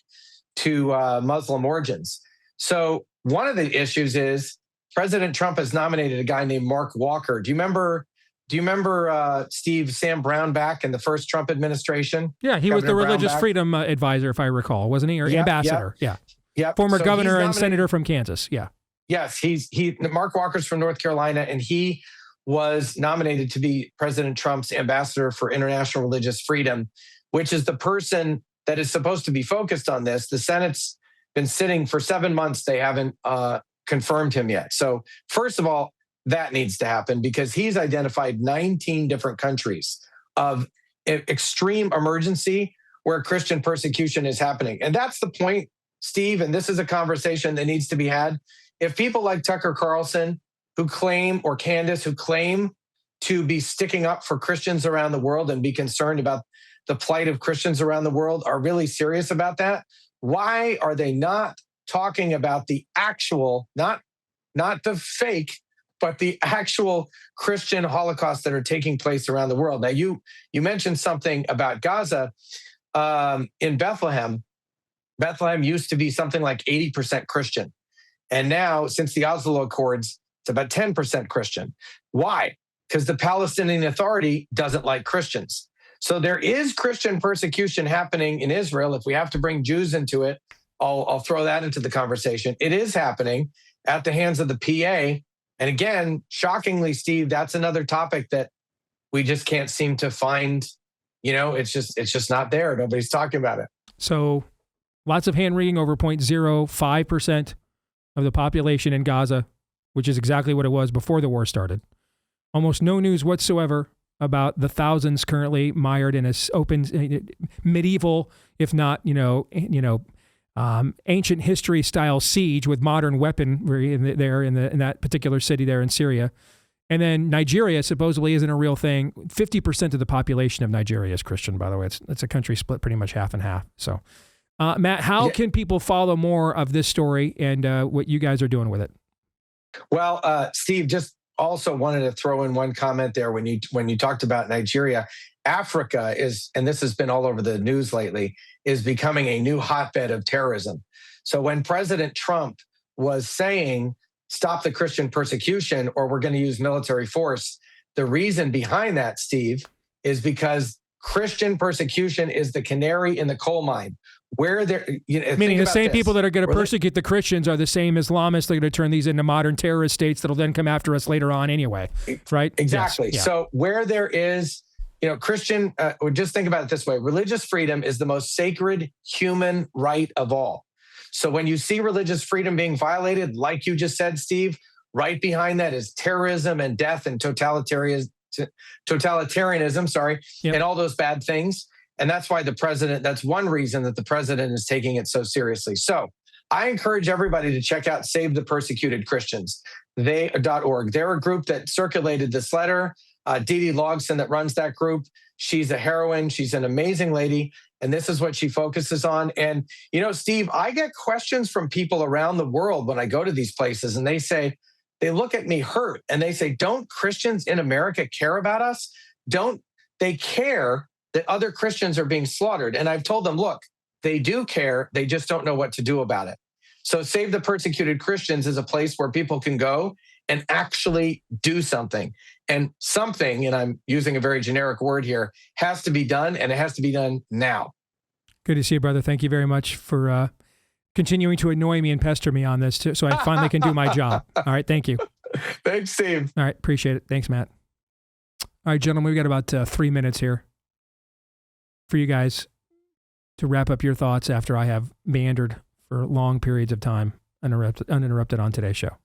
to Muslim origins. So one of the issues is President Trump has nominated a guy named Mark Walker. Do you remember, Steve, Sam Brownback in the first Trump administration? Yeah, he was the religious freedom advisor, if I recall, wasn't he? Or ambassador. Yeah. Former governor and senator from Kansas. Yeah. Yes, Mark Walker's from North Carolina, and he was nominated to be President Trump's ambassador for international religious freedom, which is the person that is supposed to be focused on this. The Senate's been sitting for 7 months. They haven't confirmed him yet. So first of all, that needs to happen because he's identified 19 different countries of extreme emergency where Christian persecution is happening. And that's the point, Steve, and this is a conversation that needs to be had. If people like Tucker Carlson or Candace who claim to be sticking up for Christians around the world and be concerned about the plight of Christians around the world are really serious about that, why are they not talking about the actual, not the fake, but the actual Christian Holocaust that are taking place around the world? Now, you mentioned something about Gaza in Bethlehem. Bethlehem used to be something like 80% Christian. And now, since the Oslo Accords, it's about 10% Christian. Why? Because the Palestinian Authority doesn't like Christians. So there is Christian persecution happening in Israel. If we have to bring Jews into it, I'll throw that into the conversation. It is happening at the hands of the PA. And again, shockingly, Steve, that's another topic that we just can't seem to find. It's just not there. Nobody's talking about it. So lots of hand wringing over 0.05% of the population in Gaza, which is exactly what it was before the war started. Almost no news whatsoever about the thousands currently mired in a open medieval, if not, ancient history style siege with modern weaponry in that particular city there in Syria. And then Nigeria supposedly isn't a real thing. 50% of the population of Nigeria is Christian, by the way. It's a country split pretty much half and half. So, Matt, how can people follow more of this story and what you guys are doing with it? Well, Steve, just also wanted to throw in one comment there when you talked about Nigeria. Africa is, and this has been all over the news lately, is becoming a new hotbed of terrorism. So when President Trump was saying, stop the Christian persecution or we're going to use military force, the reason behind that, Steve, is because Christian persecution is the canary in the coal mine. Where they're, meaning the same people that are going to persecute the Christians are the same Islamists that are going to turn these into modern terrorist states that'll then come after us later on anyway, right? Exactly. Yes. Yeah. So where there is, Christian, or just think about it this way: religious freedom is the most sacred human right of all. So when you see religious freedom being violated, like you just said, Steve, right behind that is terrorism and death and totalitarianism, and all those bad things. And that's why that's one reason that the president is taking it so seriously. So I encourage everybody to check out Save the Persecuted Christians, .org. They're a group that circulated this letter. Dee Dee Logson that runs that group, she's a heroine. She's an amazing lady. And this is what she focuses on. And, Steve, I get questions from people around the world when I go to these places and they look at me hurt and they say, don't Christians in America care about us? Don't they care that other Christians are being slaughtered? And I've told them, look, they do care. They just don't know what to do about it. So Save the Persecuted Christians is a place where people can go and actually do something. And something, and I'm using a very generic word here, has to be done, and it has to be done now. Good to see you, brother. Thank you very much for continuing to annoy me and pester me on this, so I finally can do my job. All right, thank you. Thanks, Steve. All right, appreciate it. Thanks, Matt. All right, gentlemen, we've got about 3 minutes here for you guys to wrap up your thoughts after I have meandered for long periods of time uninterrupted on today's show.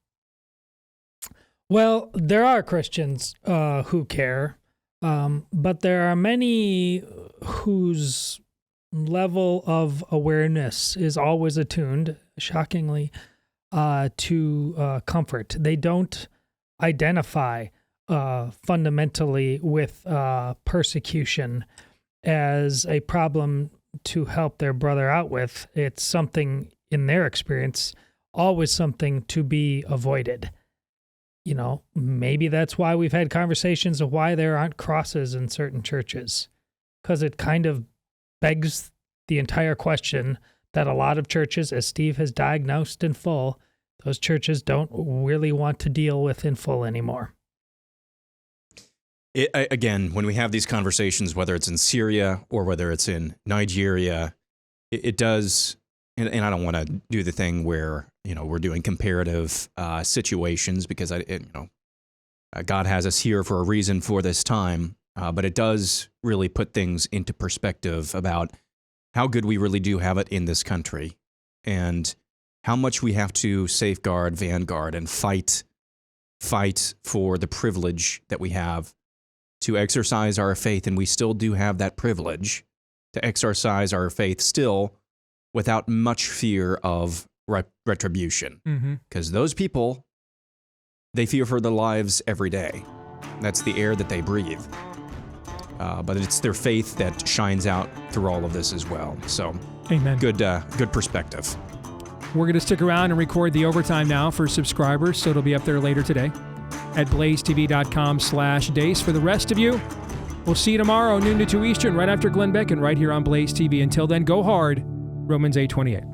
Well, there are Christians who care, but there are many whose level of awareness is always attuned, shockingly, to comfort. They don't identify fundamentally with persecution as a problem to help their brother out with. It's something, in their experience, always something to be avoided. Maybe that's why we've had conversations of why there aren't crosses in certain churches, because it kind of begs the entire question that a lot of churches, as Steve has diagnosed in full, those churches don't really want to deal with in full anymore. Again, when we have these conversations, whether it's in Syria or whether it's in Nigeria, it does, and I don't want to do the thing where, we're doing comparative situations, because God has us here for a reason for this time, but it does really put things into perspective about how good we really do have it in this country and how much we have to safeguard, vanguard, and fight for the privilege that we have to exercise our faith. And we still do have that privilege to exercise our faith still without much fear of retribution. Because those people, they fear for their lives every day. That's the air that they breathe. But it's their faith that shines out through all of this as well. So, amen. Good perspective. We're going to stick around and record the overtime now for subscribers, so it'll be up there later today at blazetv.com/Deace. For the rest of you, we'll see you tomorrow, noon to 2 Eastern, right after Glenn Beck, and right here on Blaze TV. Until then, go hard Romans 8:28.